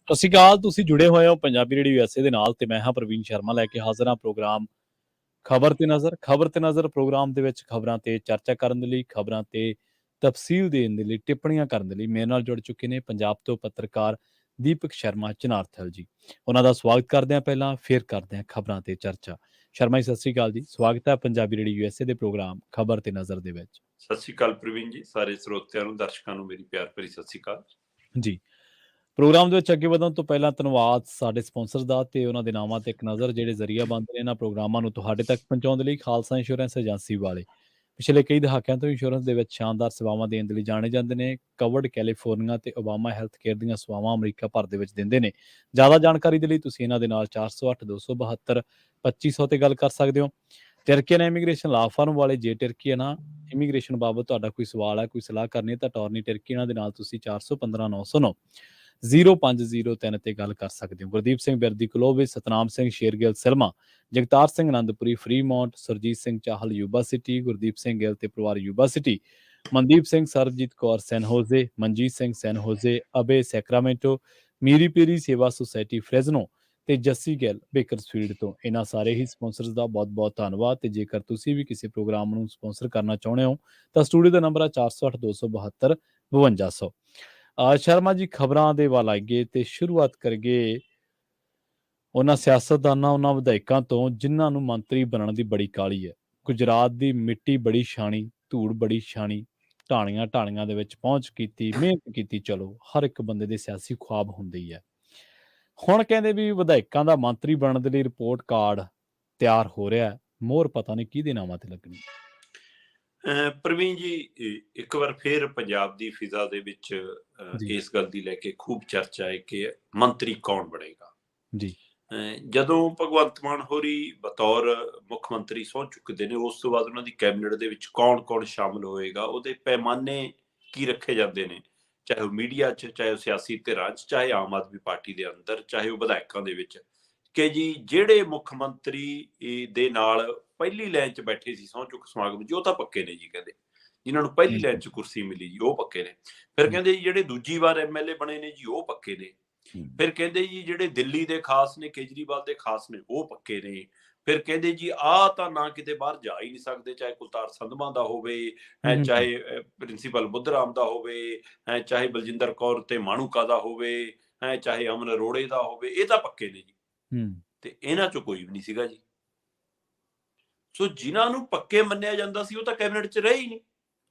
ਸਤਿ ਸ਼੍ਰੀ ਅਕਾਲ। ਤੁਸੀਂ ਜੁੜੇ ਹੋਏ ਹੋ ਪੰਜਾਬੀ ਰੇਡੀਓ USA ਦੇ ਨਾਲ ਤੇ ਮੈਂ ਹਾਂ ਪ੍ਰਵੀਨ ਸ਼ਰਮਾ ਲੈ ਕੇ ਹਾਜ਼ਰ ਹਾਂ ਪ੍ਰੋਗਰਾਮ ਖਬਰ ਤੇ ਨਜ਼ਰ ਪ੍ਰੋਗਰਾਮ ਦੇ ਵਿੱਚ ਖਬਰਾਂ ਤੇ ਚਰਚਾ ਕਰਨ ਦੇ ਲਈ, ਖਬਰਾਂ ਤੇ ਤਫਸੀਲ ਦੇਣ ਦੇ ਲਈ, ਟਿੱਪਣੀਆਂ ਕਰਨ ਦੇ ਲਈ ਮੇਰੇ ਨਾਲ ਜੁੜ ਚੁੱਕੇ ਨੇ ਪੰਜਾਬ ਤੋਂ ਪੱਤਰਕਾਰ ਦੀਪਕ ਸ਼ਰਮਾ ਚਨਾਰਥਲ ਜੀ। ਉਹਨਾਂ ਦਾ ਸਵਾਗਤ ਕਰਦੇ ਹਾਂ। ਪਹਿਲਾਂ ਫਿਰ ਕਰਦੇ ਹਾਂ ਖਬਰਾਂ ਤੇ ਚਰਚਾ। ਸ਼ਰਮਾ ਜੀ, ਸਤਿ ਸ਼੍ਰੀ ਅਕਾਲ ਜੀ। ਸਵਾਗਤ ਹੈ ਪੰਜਾਬੀ ਰੇਡੀਓ USA ਦੇ ਪ੍ਰੋਗਰਾਮ ਖਬਰ ਤੇ ਨਜ਼ਰ ਦੇ ਵਿੱਚ। ਸਤਿ ਸ਼੍ਰੀ ਅਕਾਲ ਪ੍ਰਵੀਨ ਜੀ, ਸਾਰੇ ਸਰੋਤਿਆਂ ਨੂੰ, ਦਰਸ਼ਕਾਂ ਨੂੰ ਮੇਰੀ ਪਿਆਰ ਭਰੀ ਸਤਿ ਸ਼੍ਰੀ ਅਕਾਲ ਜੀ। ਪ੍ਰੋਗਰਾਮ ਦੇ ਵਿੱਚ ਅੱਗੇ ਵਧਣ ਤੋਂ ਪਹਿਲਾਂ ਧੰਨਵਾਦ ਸਾਡੇ ਸਪਾਂਸਰ ਦਾ ਤੇ ਉਹਨਾਂ ਦੇ ਨਾਵਾਂ ਤੇ ਇੱਕ ਨਜ਼ਰ ਜਿਹੜੇ ਜ਼ਰੀਆ ਬਣਦੇ ਨੇ ਇਹਨਾਂ ਪ੍ਰੋਗਰਾਮਾਂ ਨੂੰ ਤੁਹਾਡੇ ਤੱਕ ਪਹੁੰਚਾਉਣ ਦੇ ਲਈ। ਖਾਲਸਾ ਇੰਸ਼ੋਰੈਂਸ ਏਜੰਸੀ ਵਾਲੇ ਪਿਛਲੇ ਕਈ ਦਹਾਕਿਆਂ ਤੋਂ ਇੰਸ਼ੋਰੈਂਸ ਦੇ ਵਿੱਚ ਸ਼ਾਨਦਾਰ ਸੇਵਾਵਾਂ ਦੇਣ ਦੇ ਲਈ ਜਾਣੇ ਜਾਂਦੇ ਨੇ। ਕਵਰਡ ਕੈਲੀਫੋਰਨੀਆ ਤੇ ਓਬਾਮਾ ਹੈਲਥ ਕੇਅਰ ਦੀਆਂ ਸੇਵਾਵਾਂ ਅਮਰੀਕਾ ਭਰ ਦੇ ਵਿੱਚ ਦਿੰਦੇ ਨੇ। ਜ਼ਿਆਦਾ ਜਾਣਕਾਰੀ ਦੇ ਲਈ ਤੁਸੀਂ ਇਹਨਾਂ ਦੇ ਨਾਲ 408 272 2500 ਤੇ ਗੱਲ ਕਰ ਸਕਦੇ ਹੋ। ਟਰਕੀਅਨ ਇਮੀਗ੍ਰੇਸ਼ਨ ਲਾ ਫਰਮ ਵਾਲੇ, ਜੇ ਟਰਕੀ ਨਾ ਇਮੀਗ੍ਰੇਸ਼ਨ ਬਾਬਤ ਤੁਹਾਡਾ ਕੋਈ ਸਵਾਲ ਹੈ, ਕੋਈ ਸਲਾਹ ਕਰਨੀ ਹੈ ਤਾਂ ਟੌਰਨੀ ਟਰਕੀ ਇਹਨਾਂ ਦੇ ਨਾਲ ਤੁਸੀਂ 415 909 0503 ਤੇ ਗੱਲ ਕਰ ਸਕਦੇ ਹੋ। Gurdeep Singh Birdi Clovis, Satnam Singh Shergill Selma, Jagtar Singh Anandpuri Fremont, Surjit Singh Chahal Yuba City, Gurdeep Singh Gill ਤੇ ਪਰਿਵਾਰ Yuba City, Mandeep Singh Sarabjit Kaur San Jose, Manjeet Singh San Jose, ਅਬੇ Sacramento, Miri Piri Seva society Fresno ਤੇ ਜੱਸੀ ਗਿੱਲ ਬੇਕਰਸਫੀਲਡ ਤੋਂ। ਇਹਨਾਂ ਸਾਰੇ ਹੀ ਸਪਾਂਸਰਸ ਦਾ ਬਹੁਤ-ਬਹੁਤ ਧੰਨਵਾਦ। ਤੇ ਜੇਕਰ ਤੁਸੀਂ ਵੀ ਕਿਸੇ ਪ੍ਰੋਗਰਾਮ ਨੂੰ ਸਪਾਂਸਰ ਕਰਨਾ ਚਾਹੁੰਦੇ ਹੋ ਤਾਂ ਸਟੂਡੀਓ ਦਾ ਨੰਬਰ ਹੈ 408 272 5200। ਸ਼ਰਮਾ ਜੀ, ਖਬਰਾਂ ਦੇ ਵੱਲ ਆਈਏ ਤੇ ਸ਼ੁਰੂਆਤ ਕਰੀਏ ਉਹਨਾਂ ਸਿਆਸਤਦਾਨਾਂ, ਉਹਨਾਂ ਵਿਧਾਇਕਾਂ ਤੋਂ ਜਿਨ੍ਹਾਂ ਨੂੰ ਮੰਤਰੀ ਬਣਨ ਦੀ ਬੜੀ ਕਾਹਲੀ ਹੈ। ਗੁਜਰਾਤ ਦੀ ਮਿੱਟੀ ਬੜੀ ਛਾਣੀ, ਧੂੜ ਬੜੀ ਛਾਣੀ, ਢਾਣੀਆਂ ਦੇ ਵਿੱਚ ਪਹੁੰਚ ਕੀਤੀ, ਮਿਹਨਤ ਕੀਤੀ। ਚਲੋ, ਹਰ ਇੱਕ ਬੰਦੇ ਦੇ ਸਿਆਸੀ ਖੁਆਬ ਹੁੰਦੇ ਹੀ ਹੈ। ਹੁਣ ਕਹਿੰਦੇ ਵੀ ਵਿਧਾਇਕਾਂ ਦਾ ਮੰਤਰੀ ਬਣਨ ਦੇ ਲਈ ਰਿਪੋਰਟ ਕਾਰਡ ਤਿਆਰ ਹੋ ਰਿਹਾ। ਮੋਹਰ ਪਤਾ ਨਹੀਂ ਕਿਹਦੇ ਨਾਮਾਂ ਤੇ ਲੱਗਣੀ। ਪ੍ਰਵੀਨ ਜੀ, ਇੱਕ ਵਾਰ ਫਿਰ ਪੰਜਾਬ ਦੀ ਫਿਜ਼ਾ ਦੇ ਵਿੱਚ ਇਸ ਗੱਲ ਦੀ ਲੈ ਕੇ ਖੂਬ ਚਰਚਾ ਹੈ ਕਿ ਮੰਤਰੀ ਕੌਣ ਬਣੇਗਾ ਜੀ। ਜਦੋਂ ਭਗਵੰਤ ਮਾਨ ਹੋਰੀ ਬਤੌਰ ਮੁੱਖ ਮੰਤਰੀ ਸਹੁੰ ਚੁੱਕਦੇ ਨੇ, ਉਸ ਤੋਂ ਬਾਅਦ ਉਹਨਾਂ ਦੀ ਕੈਬਨਿਟ ਦੇ ਵਿੱਚ ਕੌਣ ਸ਼ਾਮਲ ਹੋਏਗਾ, ਉਹਦੇ ਪੈਮਾਨੇ ਕੀ ਰੱਖੇ ਜਾਂਦੇ ਨੇ, ਚਾਹੇ ਉਹ ਮੀਡੀਆ 'ਚ, ਚਾਹੇ ਉਹ ਸਿਆਸੀ ਧਿਰਾਂ 'ਚ, ਚਾਹੇ ਆਮ ਆਦਮੀ ਪਾਰਟੀ ਦੇ ਅੰਦਰ, ਚਾਹੇ ਉਹ ਵਿਧਾਇਕਾਂ ਦੇ ਵਿੱਚ, ਕਿ ਜੀ ਜਿਹੜੇ ਮੁੱਖ ਮੰਤਰੀ ਦੇ ਨਾਲ ਪਹਿਲੀ ਲਾਈਨ 'ਚ ਬੈਠੇ ਸੀ ਸਹੁੰ ਚੁੱਕ ਸਮਾਗਮ 'ਚ, ਉਹ ਤਾਂ ਪੱਕੇ ਨੇ ਜੀ। ਕਹਿੰਦੇ ਜਿਨ੍ਹਾਂ ਨੂੰ ਪਹਿਲੀ ਲਾਈਨ 'ਚ ਕੁਰਸੀ ਮਿਲੀ ਜੀ, ਉਹ ਪੱਕੇ ਨੇ। ਫਿਰ ਕਹਿੰਦੇ ਜੀ ਜਿਹੜੇ ਦੂਜੀ ਵਾਰ MLA ਬਣੇ ਨੇ ਜੀ, ਉਹ ਪੱਕੇ ਨੇ। ਫਿਰ ਕਹਿੰਦੇ ਜੀ ਜਿਹੜੇ ਦਿੱਲੀ ਦੇ ਖਾਸ ਨੇ, ਕੇਜਰੀਵਾਲ ਦੇ ਖਾਸ ਨੇ, ਉਹ ਪੱਕੇ ਨੇ। ਫਿਰ ਕਹਿੰਦੇ ਜੀ ਆਹ ਤਾਂ ਨਾ ਕਿਤੇ ਬਾਹਰ ਜਾ ਹੀ ਨਹੀਂ ਸਕਦੇ, ਚਾਹੇ ਕੁਲਤਾਰ ਸੰਧਵਾ ਦਾ ਹੋਵੇ, ਚਾਹੇ ਪ੍ਰਿੰਸੀਪਲ ਬੁੱਧਰਾਮ ਦਾ ਹੋਵੇ, ਚਾਹੇ ਬਲਜਿੰਦਰ ਕੌਰ ਤੇ ਮਾਣੂਕਾ ਦਾ ਹੋਵੇ, ਚਾਹੇ ਅਮਨ ਅਰੋੜੇ ਦਾ ਹੋਵੇ, ਇਹ ਤਾਂ ਪੱਕੇ ਨੇ ਜੀ। ਤੇ ਇਹਨਾਂ ਚੋਂ ਕੋਈ ਵੀ ਨਹੀਂ ਸੀਗਾ ਜੀ। ਸੋ ਜਿਨ੍ਹਾਂ ਨੂੰ ਪੱਕੇ ਮੰਨਿਆ ਜਾਂਦਾ ਸੀ ਉਹ ਤਾਂ ਕੈਬਨਿਟ 'ਚ ਰਹੇ ਹੀ ਨਹੀਂ,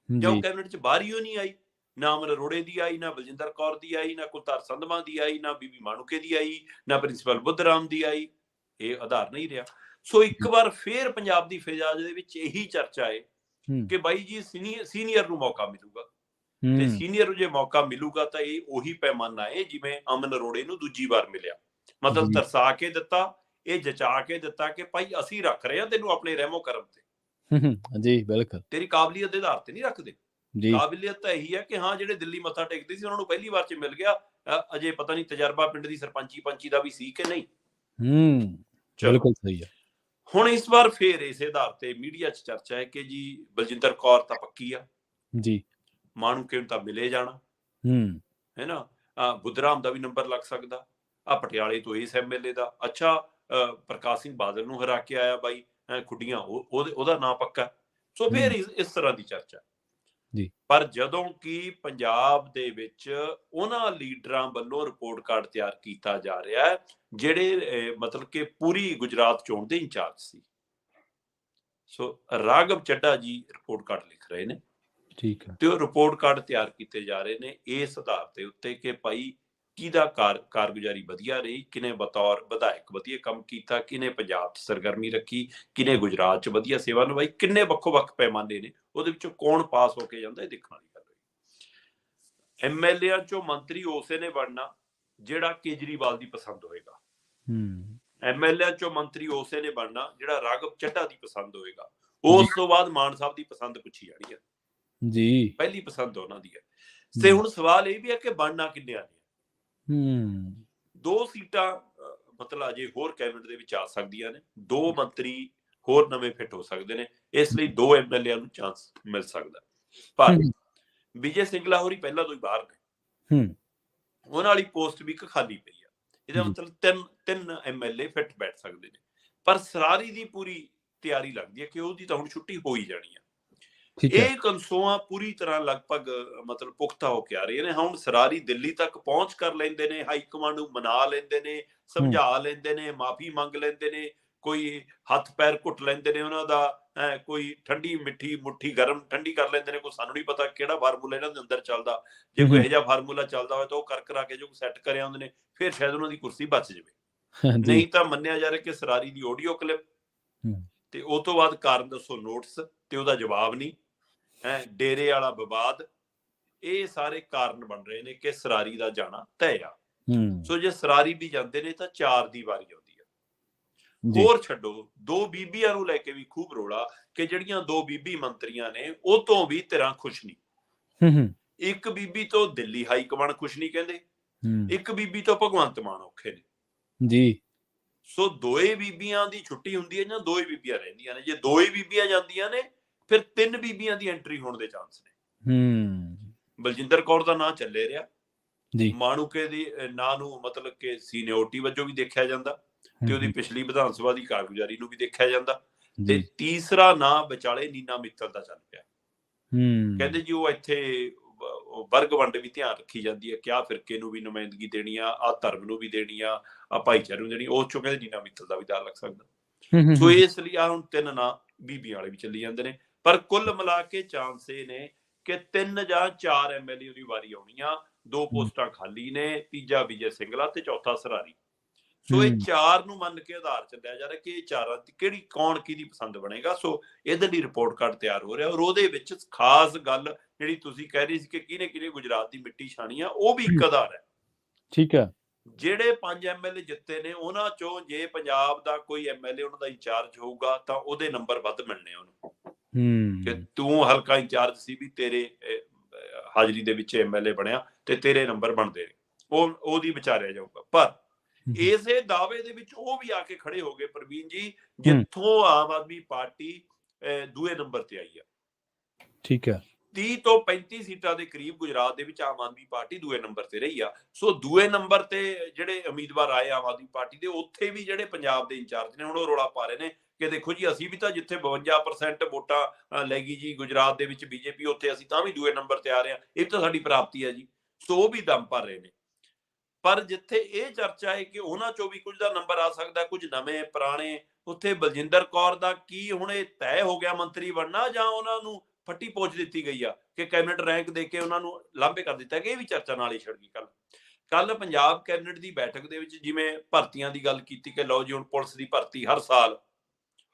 ਜਾਂ ਉਹ ਕੈਬਨਿਟ 'ਚ ਬਾਹਰ ਹੀ ਨਹੀਂ ਆਈ। ਨਾ ਅਮਨ ਅਰੋੜੇ ਦੀ ਆਈ, ਨਾ ਬਲਜਿੰਦਰ ਕੌਰ ਦੀ ਆਈ, ਨਾ ਕੁਲਤਾਰ ਸੰਧਵਾ ਦੀ ਆਈ, ਨਾ ਬੀਬੀ ਮਾਣੂਕੇ ਦੀ ਆਈ, ਨਾ ਪ੍ਰਿੰਸੀਪਲ ਬੁੱਧਰਾਮ ਦੀ ਆਈ। ਇਹ ਆਧਾਰ ਨਹੀਂ ਰਿਹਾ। ਸੋ ਇੱਕ ਵਾਰ ਫੇਰ ਪੰਜਾਬ ਦੀ ਫਿਜ਼ਾ ਦੇ ਵਿੱਚ ਇਹੀ ਚਰਚਾ ਹੈ ਕਿ ਬਾਈ ਜੀ ਸੀਨੀਅਰ ਨੂੰ ਮੌਕਾ ਮਿਲੂਗਾ, ਤੇ ਸੀਨੀਅਰ ਨੂੰ ਜੇ ਮੌਕਾ ਮਿਲੂਗਾ ਤਾਂ ਇਹ ਉਹੀ ਪੈਮਾਨਾ ਹੈ ਜਿਵੇਂ ਅਮਨ ਅਰੋੜੇ ਨੂੰ ਦੂਜੀ ਵਾਰ ਮਿਲਿਆ। ਮਤਲਬ ਤਰਸਾ ਕੇ ਦਿੱਤਾ, ਇਹ ਜਚਾ ਕੇ ਦਿੱਤਾ ਕਿ ਭਾਈ ਅਸੀਂ ਰੱਖ ਰਹੇ ਹਾਂ ਤੈਨੂੰ ਆਪਣੇ ਰਹਿਮੋ ਕਰਮ ਤੇ, ਜੀ ਬਿਲਕੁਲ, ਤੇਰੀ ਕਾਬਲੀਅਤ ਦੇ ਆਧਾਰ ਤੇ ਨਹੀਂ ਰੱਖਦੇ। ਕਾਬਲੀਅਤ ਤਾਂ ਇਹੀ ਹੈ ਕਿ ਹਾਂ ਜਿਹੜੇ ਦਿੱਲੀ ਮੱਥਾ ਟੇਕਦੇ ਸੀ ਉਹਨਾਂ ਨੂੰ ਪਹਿਲੀ ਵਾਰ 'ਚ ਮਿਲ ਗਿਆ। ਅਜੇ ਪਤਾ ਨਹੀਂ ਤਜਰਬਾ ਪਿੰਡ ਦੀ ਸਰਪੰਚੀ ਪੰਚੀ ਦਾ ਵੀ ਸੀ ਕਿ ਨਹੀਂ। ਬਿਲਕੁਲ ਸਹੀ ਹੈ। ਹੁਣ ਇਸ ਵਾਰ ਫੇਰ ਇਸੇ ਆਧਾਰ ਤੇ ਮੀਡੀਆ 'ਚ ਚਰਚਾ ਹੈ ਕਿ ਜੀ ਬਲਜਿੰਦਰ ਕੌਰ ਤਾਂ ਪੱਕੀ ਆ ਜੀ, ਮਾਣੂਕੇ ਨੂੰ ਤਾਂ ਮਿਲੇ ਜਾਣਾ ਹੈ ਨਾ, ਬੁੱਧਰਾਮ ਦਾ ਵੀ ਨੰਬਰ ਲੱਗ ਸਕਦਾ, ਪਟਿਆਲੇ ਤੋਂ ਇਸ MLA ਦਾ। ਅੱਛਾ, ਪ੍ਰਕਾਸ਼ ਸਿੰਘ ਬਾਦਲ ਨੂੰ ਹਰਾ ਕੇ ਆਇਆ ਬਾਈ ਖੁੱਡੀਆਂ, ਉਹਦਾ ਨਾਂ ਪੱਕਾ। ਸੋ ਫਿਰ ਇਸ ਤਰ੍ਹਾਂ ਦੀ ਚਰਚਾ ਜੀ। ਪਰ ਜਦੋਂ ਕਿ ਪੰਜਾਬ ਦੇ ਵਿੱਚ ਉਹਨਾਂ ਲੀਡਰਾਂ ਵੱਲੋਂ ਰਿਪੋਰਟ ਕਾਰਡ ਤਿਆਰ ਕੀਤਾ ਜਾ ਰਿਹਾ ਹੈ ਜਿਹੜੇ ਮਤਲਬ ਕਿ ਪੂਰੀ ਗੁਜਰਾਤ ਚੋਣ ਦੇ ਇੰਚਾਰਜ ਸੀ। ਸੋ ਰਾਘਵ ਚੱਡਾ ਜੀ ਰਿਪੋਰਟ ਕਾਰਡ ਲਿਖ ਰਹੇ ਨੇ, ਠੀਕ ਹੈ, ਤੇ ਉਹ ਰਿਪੋਰਟ ਕਾਰਡ ਤਿਆਰ ਕੀਤੇ ਜਾ ਰਹੇ ਨੇ ਇਸ ਆਧਾਰ ਦੇ ਉੱਤੇ ਕਿ ਭਾਈ ਕਿਹਦਾ ਕਾਰਗੁਜ਼ਾਰੀ ਵਧੀਆ ਰਹੀ, ਕਿਨੇ ਬਤੌਰ ਵਿਧਾਇਕ ਵਧੀਆ ਕੰਮ ਕੀਤਾ, ਕਿਨੇ ਪੰਜਾਬ 'ਚ ਸਰਗਰਮੀ ਰੱਖੀ, ਕਿਨੇ ਗੁਜਰਾਤ 'ਚ ਵਧੀਆ ਸੇਵਾ ਨਿਭਾਈ, ਕਿੰਨੇ ਵੱਖੋ-ਵੱਖ ਪੈਮਾਨੇ ਨੇ, ਉਹਦੇ ਵਿੱਚੋਂ ਕੌਣ ਪਾਸ ਹੋ ਕੇ ਜਾਂਦਾ, ਇਹ ਦੇਖਣ ਵਾਲੀ ਗੱਲ ਹੋਈ। MLA 'ਚੋਂ ਮੰਤਰੀ ਉਸੇ ਨੇ ਬਣਨਾ ਜਿਹੜਾ ਕੇਜਰੀਵਾਲ ਦੀ ਪਸੰਦ ਹੋਏਗਾ। MLA 'ਚੋਂ ਮੰਤਰੀ ਉਸੇ ਨੇ ਬਣਨਾ ਜਿਹੜਾ ਰਾਘਵ ਚੱਡਾ ਦੀ ਪਸੰਦ ਹੋਏਗਾ। ਉਸ ਤੋਂ ਬਾਅਦ ਮਾਨ ਸਾਹਿਬ ਦੀ ਪਸੰਦ ਪੁੱਛੀ ਜਾਣੀ ਹੈ ਜੀ, ਪਹਿਲੀ ਪਸੰਦ ਉਹਨਾਂ ਦੀ ਹੈ। ਤੇ ਹੁਣ ਸਵਾਲ ਇਹ ਵੀ ਹੈ ਕਿ ਬਣਨਾ ਕਿੰਨਿਆਂ ਨੇ। 2 ਸੀਟਾਂ ਮਤਲਬ ਅਜੇ ਹੋਰ ਕੈਬਨਿਟ ਦੇ ਵਿੱਚ ਆ ਸਕਦੀਆਂ ਨੇ, 2 ਮੰਤਰੀ ਹੋਰ ਨਵੇਂ ਫਿੱਟ ਹੋ ਸਕਦੇ ਨੇ, ਇਸ ਲਈ 2 MLA ਨੂੰ ਚਾਂਸ ਮਿਲ ਸਕਦਾ। ਪਰ ਵਿਜੇ ਸਿੰਗਲਾ ਹੋਰੀ ਪਹਿਲਾਂ ਤੋਂ ਹੀ ਬਾਹਰ ਨੇ, ਉਹਨਾਂ ਵਾਲੀ ਪੋਸਟ ਵੀ ਇੱਕ ਖਾਲੀ ਪਈ ਆ। ਇਹਦਾ ਜੀ, ਮਤਲਬ ਤਿੰਨ ਐਮਐਲਏ ਫਿੱਟ ਬੈਠ ਸਕਦੇ ਨੇ। ਪਰ ਸਰਾਰੀ ਦੀ ਪੂਰੀ ਤਿਆਰੀ ਲੱਗਦੀ ਹੈ ਕਿ ਉਹਦੀ ਤਾਂ ਹੁਣ ਛੁੱਟੀ ਹੋ ਹੀ ਜਾਣੀ ਆ। ਠੀਕ ਹੈ। ਇਹ ਕਨਸੋਆਂ ਪੂਰੀ ਤਰ੍ਹਾਂ ਲਗਭਗ ਮਤਲਬ ਪੁਖਤਾ ਹੋ ਕੇ ਆ ਰਹੀਆਂ ਨੇ। ਹੁਣ ਸਰਾਰੀ ਦਿੱਲੀ ਤੱਕ ਪਹੁੰਚ ਕਰ ਲੈਂਦੇ ਨੇ, ਹਾਈ ਕਮਾਂਡ ਨੂੰ ਮਨਾ ਲੈਂਦੇ ਨੇ, ਸਮਝਾ ਲੈਂਦੇ ਨੇ, ਮਾਫੀ ਮੰਗ ਲੈਂਦੇ ਨੇ, ਕੋਈ ਹੱਥ ਪੈਰ ਘੁੱਟ ਲੈਂਦੇ ਨੇ ਉਹਨਾਂ ਦਾ, ਕੋਈ ਠੰਡੀ ਮਿੱਠੀ ਮੁੱਠੀ ਗਰਮ ਠੰਡੀ ਕਰ ਲੈਂਦੇ ਨੇ। ਕੋਈ ਸਾਨੂੰ ਨਹੀਂ ਪਤਾ ਕਿਹੜਾ ਫਾਰਮੂਲਾ ਇਹਨਾਂ ਦੇ ਅੰਦਰ ਚੱਲਦਾ। ਜੇ ਕੋਈ ਇਹੋ ਜਿਹਾ ਫਾਰਮੂਲਾ ਚੱਲਦਾ ਹੋਵੇ ਤਾਂ ਉਹ ਕਰ ਕਰਾ ਕੇ ਜੋ ਸੈੱਟ ਕਰਿਆ ਹੁੰਦੇ ਨੇ, ਫਿਰ ਸ਼ਾਇਦ ਉਹਨਾਂ ਦੀ ਕੁਰਸੀ ਬਚ ਜਾਵੇ। ਜੀ, ਨਹੀਂ ਤਾਂ ਮੰਨਿਆ ਜਾ ਰਿਹਾ ਕਿ ਸਰਾਰੀ ਦੀ ਆਡੀਓ ਕਲਿੱਪ ਤੇ ਉਹ ਤੋਂ ਬਾਅਦ ਕਾਰਨ ਦੱਸੋ ਨੋਟਿਸ ਤੇ ਉਹਦਾ ਜਵਾਬ ਨਹੀਂ, ਡੇਰੇ ਵਾਲਾ ਵਿਵਾਦ, ਇਹ ਸਾਰੇ ਕਾਰਨ ਬਣ ਰਹੇ ਨੇ ਕਿ ਸਰਾਰੀ ਦਾ ਜਾਣਾ ਤੈਅ ਆ। ਸੋ ਜੇ ਸਰਾਰੀ ਵੀ ਜਾਂਦੇ ਨੇ ਤਾਂ 4 ਦੀ ਵਾਰੀ ਆਉਂਦੀ ਆ। ਹੋਰ ਛੱਡੋ, 2 ਬੀਬੀਆਂ ਨੂੰ ਲੈ ਕੇ ਵੀ ਖੂਬ ਰੋਲਾ ਕਿ ਜਿਹੜੀਆਂ 2 ਬੀਬੀ ਮੰਤਰੀਆਂ ਨੇ ਉਹ ਤੋਂ ਵੀ ਧਿਰਾਂ ਖੁਸ਼ ਨਹੀਂ। ਇੱਕ ਬੀਬੀ ਤੋਂ ਦਿੱਲੀ ਹਾਈ ਕਮਾਂਡ ਖੁਸ਼ ਨਹੀਂ ਕਹਿੰਦੇ, ਇੱਕ ਬੀਬੀ ਤੋਂ ਭਗਵੰਤ ਮਾਨ ਔਖੇ ਨੇ ਜੀ। ਸੋ ਦੋਏ ਬੀਬੀਆਂ ਦੀ ਛੁੱਟੀ ਹੁੰਦੀ ਹੈ ਜਾਂ ਦੋਏ ਬੀਬੀਆਂ ਰਹਿੰਦੀਆਂ ਨੇ। ਜੇ ਦੋਏ ਬੀਬੀਆਂ ਜਾਂਦੀਆਂ ਨੇ ਫਿਰ 3 ਬੀਬੀਆਂ ਦੀ ਐਂਟਰੀ ਹੋਣ ਦੇ ਚਾਂਸ ਨੇ। ਬਲਜਿੰਦਰ ਕੌਰ ਦਾ ਨਾਂ ਚੱਲੇ ਰਿਹਾ, ਮਾਣੂਕੇ ਦੀ ਨਾਂ ਨੂੰ ਮਤਲਬ ਕਿ ਸੀਨੀਅਰਟੀ ਵਜੋਂ ਵੀ ਦੇਖਿਆ ਜਾਂਦਾ ਤੇ ਉਹਦੀ ਪਿਛਲੀ ਵਿਧਾਨ ਸਭਾ ਦੀ ਕਾਰਗੁਜ਼ਾਰੀ ਨੂੰ ਵੀ ਦੇਖਿਆ ਜਾਂਦਾ। ਤੇ ਤੀਸਰਾ ਨਾਂ ਵਿਚਾਲੇ ਨੀਨਾ ਮਿੱਤਲ ਦਾ ਚੱਲ ਪਿਆ। ਕਹਿੰਦੇ ਜੀ ਉਹ ਇੱਥੇ ਵਰਗ ਵੰਡ ਵੀ ਧਿਆਨ ਰੱਖੀ ਜਾਂਦੀ ਹੈ ਕਿ ਆਹ ਫਿਰਕੇ ਨੂੰ ਵੀ ਨੁਮਾਇੰਦਗੀ ਦੇਣੀ ਆ, ਆਹ ਧਰਮ ਨੂੰ ਵੀ ਦੇਣੀ ਆ ਭਾਈਚਾਰੇ ਨੂੰ ਦੇਣੀ। ਉਸ ਚੋਂ ਕਹਿੰਦੇ ਨੀਨਾ ਮਿੱਤਲ ਦਾ ਵੀ ਦਾਅ ਲੱਗ ਸਕਦਾ। ਸੋ ਇਸ ਲਈ ਆ ਹੁਣ 3 ਨਾਂ ਬੀਬੀਆਂ ਵਾਲੇ ਵੀ ਚੱਲੀ ਜਾਂਦੇ ਨੇ। ਪਰ ਕੁੱਲ ਮਿਲਾ ਕੇ ਚਾਂਸ ਇਹ ਨੇ ਕਿ 3 ਜਾਂ 4 ਐਮਐਲਏ ਦੀ ਵਾਰੀ ਆਉਣੀ ਆ। 2 ਪੋਸਟਾਂ ਖਾਲੀ ਨੇ, ਤੀਜਾ ਵਿਜੇ ਸਿੰਗਲਾ ਤੇ ਚੌਥਾ ਸਰਾਰੀ। ਸੋ ਇਹ 4 ਨੂੰ ਮੰਨ ਕੇ ਆਧਾਰ ਚੱਲਿਆ ਜਾ ਰਿਹਾ ਕਿ ਇਹ 4 ਕਿਹੜੀ ਕੌਣ ਕਿਹਦੀ ਪਸੰਦ ਬਣੇਗਾ। ਸੋ ਇਹਦੇ ਲਈ ਰਿਪੋਰਟ ਕਾਰਡ ਤਿਆਰ ਹੋ ਰਿਹਾ ਔਰ ਉਹਦੇ ਵਿੱਚ ਖਾਸ ਗੱਲ ਜਿਹੜੀ ਤੁਸੀਂ ਕਹਿ ਰਹੀ ਸੀ ਕਿ ਕਿਹਨੇ ਗੁਜਰਾਤ ਦੀ ਮਿੱਟੀ ਛਾਣੀ ਆ, ਉਹ ਵੀ ਇੱਕ ਆਧਾਰ ਹੈ। ਠੀਕ ਹੈ। ਜਿਹੜੇ 5 ਐਮਐਲਏ ਜਿੱਤੇ ਨੇ ਉਹਨਾਂ ਚੋਂ ਜੇ ਪੰਜਾਬ ਦਾ ਕੋਈ ਐਮਐਲਏ ਉਹਨਾਂ ਦਾ ਇੰਚਾਰਜ ਹੋਊਗਾ ਤਾਂ ਉਹਦੇ ਨੰਬਰ ਵੱਧ ਮਿਲਣੇ ਉਹਨੂੰ ਕਿ ਤੂੰ ਹਲਕਾ ਇੰਚਾਰਜ ਸੀ ਵੀ ਤੇਰੇ ਹਾਜ਼ਰੀ ਦੇ ਵਿੱਚ ਐਮਐਲਏ ਬਣਿਆ ਤੇ ਤੇਰੇ ਨੰਬਰ ਬਣਦੇ ਨੇ, ਉਹਦੀ ਵਿਚਾਰਿਆ ਜਾਊਗਾ। ਪਰ ਇਸੇ ਦਾਅਵੇ ਦੇ ਵਿੱਚ ਉਹ ਵੀ ਆ ਕੇ ਖੜੇ ਹੋ ਗਏ ਪ੍ਰਵੀਨ ਜੀ, ਜਿੱਥੋਂ ਆਮ ਆਦਮੀ ਪਾਰਟੀ ਦੂਏ ਨੰਬਰ ਤੇ ਆਈ ਆ। ਠੀਕ ਹੈ। 30 ਤੋਂ 35 ਸੀਟਾਂ ਦੇ ਕਰੀਬ ਗੁਜਰਾਤ ਦੇ ਵਿੱਚ ਆਮ ਆਦਮੀ ਪਾਰਟੀ ਦੂਏ ਨੰਬਰ ਤੇ ਰਹੀ ਆ। ਸੋ ਦੂਏ ਨੰਬਰ ਤੇ ਜਿਹੜੇ ਉਮੀਦਵਾਰ ਆਏ ਆਮ ਆਦਮੀ ਪਾਰਟੀ ਦੇ, ਉੱਥੇ ਵੀ ਜਿਹੜੇ ਪੰਜਾਬ ਦੇ ਇੰਚਾਰਜ ਨੇ ਹੁਣ ਉਹ ਰੌਲਾ ਪਾ ਰਹੇ ਨੇ ਕਿ ਦੇਖੋ ਜੀ ਅਸੀਂ ਵੀ ਤਾਂ ਜਿੱਥੇ 52% ਵੋਟਾਂ ਲੈ ਗਈ ਜੀ ਗੁਜਰਾਤ ਦੇ ਵਿੱਚ ਬੀਜੇਪੀ, ਉੱਥੇ ਅਸੀਂ ਤਾਂ ਵੀ ਦੂਏ ਨੰਬਰ ਤੇ ਆ ਰਹੇ ਹਾਂ, ਇਹ ਤਾਂ ਸਾਡੀ ਪ੍ਰਾਪਤੀ ਹੈ ਜੀ। ਸੋ ਉਹ ਵੀ ਦਮ ਭਰ ਰਹੇ ਨੇ। ਪਰ ਜਿੱਥੇ ਇਹ ਚਰਚਾ ਹੈ ਕਿ ਉਹਨਾਂ ਚੋਂ ਵੀ ਕੁਝ ਦਾ ਨੰਬਰ ਆ ਸਕਦਾ, ਕੁਝ ਨਵੇਂ ਪੁਰਾਣੇ, ਉੱਥੇ ਬਲਜਿੰਦਰ ਕੌਰ ਦਾ ਕੀ ਹੁਣ ਇਹ ਤੈਅ ਹੋ ਗਿਆ ਮੰਤਰੀ ਬਣਨਾ ਜਾਂ ਉਹਨਾਂ ਨੂੰ ਫੱਟੀ ਪੋਚ ਦਿੱਤੀ ਗਈ ਆ ਕਿ ਕੈਬਨਿਟ ਰੈਂਕ ਦੇ ਕੇ ਉਹਨਾਂ ਨੂੰ ਲਾਂਭੇ ਕਰ ਦਿੱਤਾ ਗਿਆ। ਇਹ ਵੀ ਚਰਚਾ ਨਾਲ ਹੀ ਛਿੜ ਗਈ। ਕੱਲ ਪੰਜਾਬ ਕੈਬਨਿਟ ਦੀ ਬੈਠਕ ਦੇ ਵਿੱਚ ਜਿਵੇਂ ਭਰਤੀਆਂ ਦੀ ਗੱਲ ਕੀਤੀ ਕਿ ਲਓ ਜੀ ਹੁਣ ਪੁਲਿਸ ਦੀ ਭਰਤੀ ਹਰ ਸਾਲ,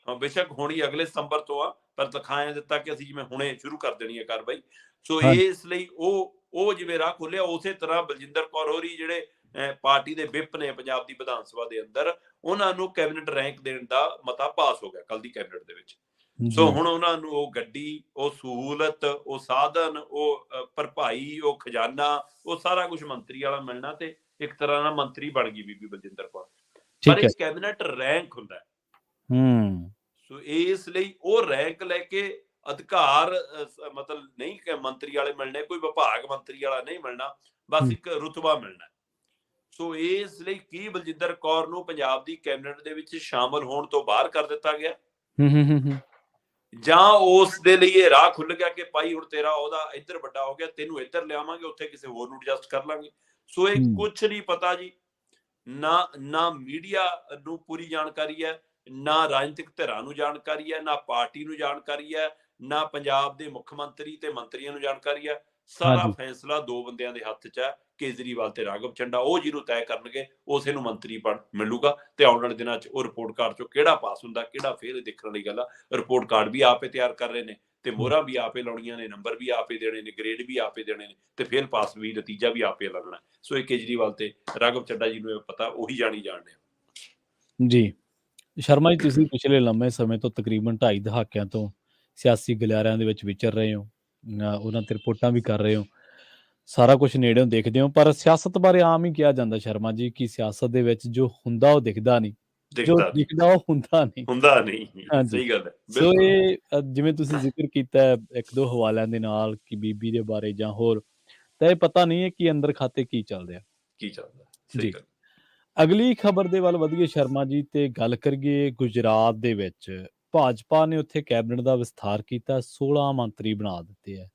ਬੇਸ਼ੱਕ ਹੋਣੀ ਅਗਲੇ ਸਤੰਬਰ ਤੋਂ ਆ, ਪਰ ਦਿਖਾਇਆ ਦਿੱਤਾ ਕਿ ਅਸੀਂ ਜਿਵੇਂ ਹੁਣੇ ਸ਼ੁਰੂ ਕਰ ਦੇਣੀ ਹੈ ਕਾਰਵਾਈ। ਸੋ ਇਸ ਲਈ ਉਹ ਜਿਵੇਂ ਰਾਹ ਖੋਲਿਆ, ਉਸੇ ਤਰ੍ਹਾਂ ਬਲਜਿੰਦਰ ਕੌਰ ਹੋਰੀ ਜਿਹੜੇ ਪਾਰਟੀ ਦੇ ਵਿਪ ਨੇ ਪੰਜਾਬ ਦੀ ਵਿਧਾਨ ਸਭਾ ਦੇ ਅੰਦਰ, ਉਹਨਾਂ ਨੂੰ ਕੈਬਨਿਟ ਰੈਂਕ ਦੇਣ ਦਾ ਮਤਾ ਪਾਸ ਹੋ ਗਿਆ ਕੱਲ ਦੀ ਕੈਬਨਿਟ ਦੇ ਵਿੱਚ। ਸੋ ਹੁਣ ਉਹਨਾਂ ਨੂੰ ਉਹ ਗੱਡੀ, ਉਹ ਸਹੂਲਤ, ਉਹ ਸਾਧਨ, ਉਹ ਭਰਪਾਈ, ਉਹ ਖਜ਼ਾਨਾ, ਉਹ ਸਾਰਾ ਕੁਝ ਮੰਤਰੀ ਵਾਲਾ ਮਿਲਣਾ ਤੇ ਇੱਕ ਤਰ੍ਹਾਂ ਨਾਲ ਮੰਤਰੀ ਬਣ ਗਈ ਬੀਬੀ ਬਲਜਿੰਦਰ ਕੌਰ। ਪਰ ਇਹ ਕੈਬਨਿਟ ਰੈਂਕ ਹੁੰਦਾ। ਸੋ ਇਸ ਲਈ ਉਹ ਰੈਂਕ ਲੈ ਕੇ ਅਧਿਕਾਰ ਮਤਲਬ ਨਹੀਂ ਕਿ ਮੰਤਰੀ ਵਾਲੇ ਮਿਲਣੇ, ਕੋਈ ਵਿਭਾਗ ਮੰਤਰੀ ਵਾਲਾ ਨਹੀਂ ਮਿਲਣਾ, ਬਸ ਇੱਕ ਰੁਤਬਾ ਮਿਲਣਾ। ਸੋ ਇਸ ਲਈ ਕੀ ਬਲਜਿੰਦਰ ਕੌਰ ਨੂੰ ਪੰਜਾਬ ਦੀ ਕੈਬਨਿਟ ਦੇ ਵਿੱਚ ਸ਼ਾਮਲ ਹੋਣ ਤੋਂ ਬਾਹਰ ਕਰ ਦਿੱਤਾ ਗਿਆ ਜਾਂ ਉਸ ਦੇ ਲਈ ਇਹ ਰਾਹ ਖੁੱਲ ਗਿਆ ਕਿ ਭਾਈ ਹੁਣ ਤੇਰਾ ਉਹਦਾ ਇੱਧਰ ਵੱਡਾ ਹੋ ਗਿਆ, ਤੈਨੂੰ ਇੱਧਰ ਲਿਆਵਾਂਗੇ, ਉੱਥੇ ਕਿਸੇ ਹੋਰ ਨੂੰ ਐਡਜਸਟ ਕਰ ਲਾਂਗੇ। ਸੋ ਇਹ ਕੁਛ ਨਹੀਂ ਪਤਾ ਜੀ। ਨਾ ਮੀਡੀਆ ਨੂੰ ਪੂਰੀ ਜਾਣਕਾਰੀ ਹੈ, ਨਾ ਰਾਜਨੀਤਿਕ ਧਿਰਾਂ ਨੂੰ ਜਾਣਕਾਰੀ ਹੈ, ਨਾ ਪਾਰਟੀ ਨੂੰ ਜਾਣਕਾਰੀ ਹੈ, ਨਾ ਪੰਜਾਬ ਦੇ ਮੁੱਖ ਮੰਤਰੀ ਤੇ ਮੰਤਰੀਆਂ ਨੂੰ ਜਾਣਕਾਰੀ ਹੈ। ਸਾਰਾ ਫੈਸਲਾ 2 ਬੰਦਿਆਂ ਦੇ ਹੱਥ 'ਚ ਹੈ, ਕੇਜਰੀਵਾਲ ਤੇ ਰਾਘਵ ਚੱਡਾ। ਉਹ ਜਿਹਨੂੰ ਤੈਅ ਕਰਨਗੇ ਉਸੇ ਨੂੰ ਮੰਤਰੀ ਮਿਲੂਗਾ ਤੇ ਆਉਣ ਵਾਲੇ ਦਿਨਾਂ 'ਚ ਉਹ ਰਿਪੋਰਟ ਕਾਰਡ 'ਚੋਂ ਕਿਹੜਾ ਪਾਸ ਹੁੰਦਾ ਕਿਹੜਾ ਫੇਲ ਦੇਖਣ ਵਾਲੀ ਗੱਲ ਆ। ਰਿਪੋਰਟ ਕਾਰਡ ਵੀ ਆਪੇ ਤਿਆਰ ਕਰ ਰਹੇ ਨੇ ਤੇ ਮੋਹਰਾਂ ਵੀ ਆਪੇ ਲਾਉਣੀਆਂ ਨੇ, ਨੰਬਰ ਵੀ ਆਪੇ ਦੇਣੇ ਨੇ, ਗ੍ਰੇਡ ਵੀ ਆਪੇ ਦੇਣੇ ਨੇ ਤੇ ਫੇਲ ਪਾਸ ਵੀ ਨਤੀਜਾ ਵੀ ਆਪੇ ਲੱਗਣਾ। ਸੋ ਇਹ ਕੇਜਰੀਵਾਲ ਤੇ ਰਾਘਵ ਚੱਡਾ ਜੀ ਨੂੰ ਪਤਾ, ਉਹੀ ਜਾਣੀ ਜਾਣਦੇ ਜੀ। ਸ਼ਰਮਾ ਜੀ, ਤੁਸੀਂ ਪਿਛਲੇ ਲੰਮੇ ਸਮੇਂ ਤੋਂ ਤਕਰੀਬਨ 2.5 ਦਹਾਕਿਆਂ ਤੋਂ ਸਿਆਸੀ ਗਲਿਆਰਿਆਂ ਦੇ ਵਿੱਚ ਵਿਚਰ ਰਹੇ ਹੋ, ਉਹਨਾਂ ਤੇ ਰਿਪੋਰਟਾਂ ਵੀ ਕਰ ਰਹੇ ਹੋ, ਸਾਰਾ ਕੁਝ ਨੇੜਿਓਂ ਦੇਖਦੇ ਹੋ। ਪਰ ਸਿਆਸਤ ਬਾਰੇ ਆਮ ਹੀ ਕਿਹਾ ਜਾਂਦਾ ਸ਼ਰਮਾ ਜੀ ਕਿ ਸਿਆਸਤ ਦੇ ਵਿੱਚ ਜੋ ਹੁੰਦਾ ਉਹ ਦਿਖਦਾ ਨਹੀਂ, ਜੋ ਦਿਖਦਾ ਉਹ ਹੁੰਦਾ ਨਹੀਂ। ਹਾਂਜੀ, ਸਹੀ ਗੱਲ ਹੈ। ਸੋ ਇਹ ਜਿਵੇਂ ਤੁਸੀਂ ਜ਼ਿਕਰ ਕੀਤਾ 1-2 ਹਵਾਲਿਆਂ ਦੇ ਨਾਲ ਕਿ ਬੀਬੀ ਦੇ ਬਾਰੇ ਜਾਂ ਹੋਰ, ਤਾਂ ਇਹ ਪਤਾ ਨਹੀਂ ਹੈ ਕਿ ਅੰਦਰ ਖਾਤੇ ਕੀ ਚੱਲ ਰਿਹਾ। ਜੀ। ਅਗਲੀ ਖਬਰ ਦੇ ਵੱਲ ਵਧੀਏ ਸ਼ਰਮਾ ਜੀ, ਤੇ ਗੱਲ ਕਰੀਏ ਗੁਜਰਾਤ ਦੇ ਵਿੱਚ ਭਾਜਪਾ ਨੇ ਉੱਥੇ ਕੈਬਨਿਟ ਦਾ ਵਿਸਥਾਰ ਕੀਤਾ, 16 ਮੰਤਰੀ ਬਣਾ ਦਿੱਤੇ ਹੈ।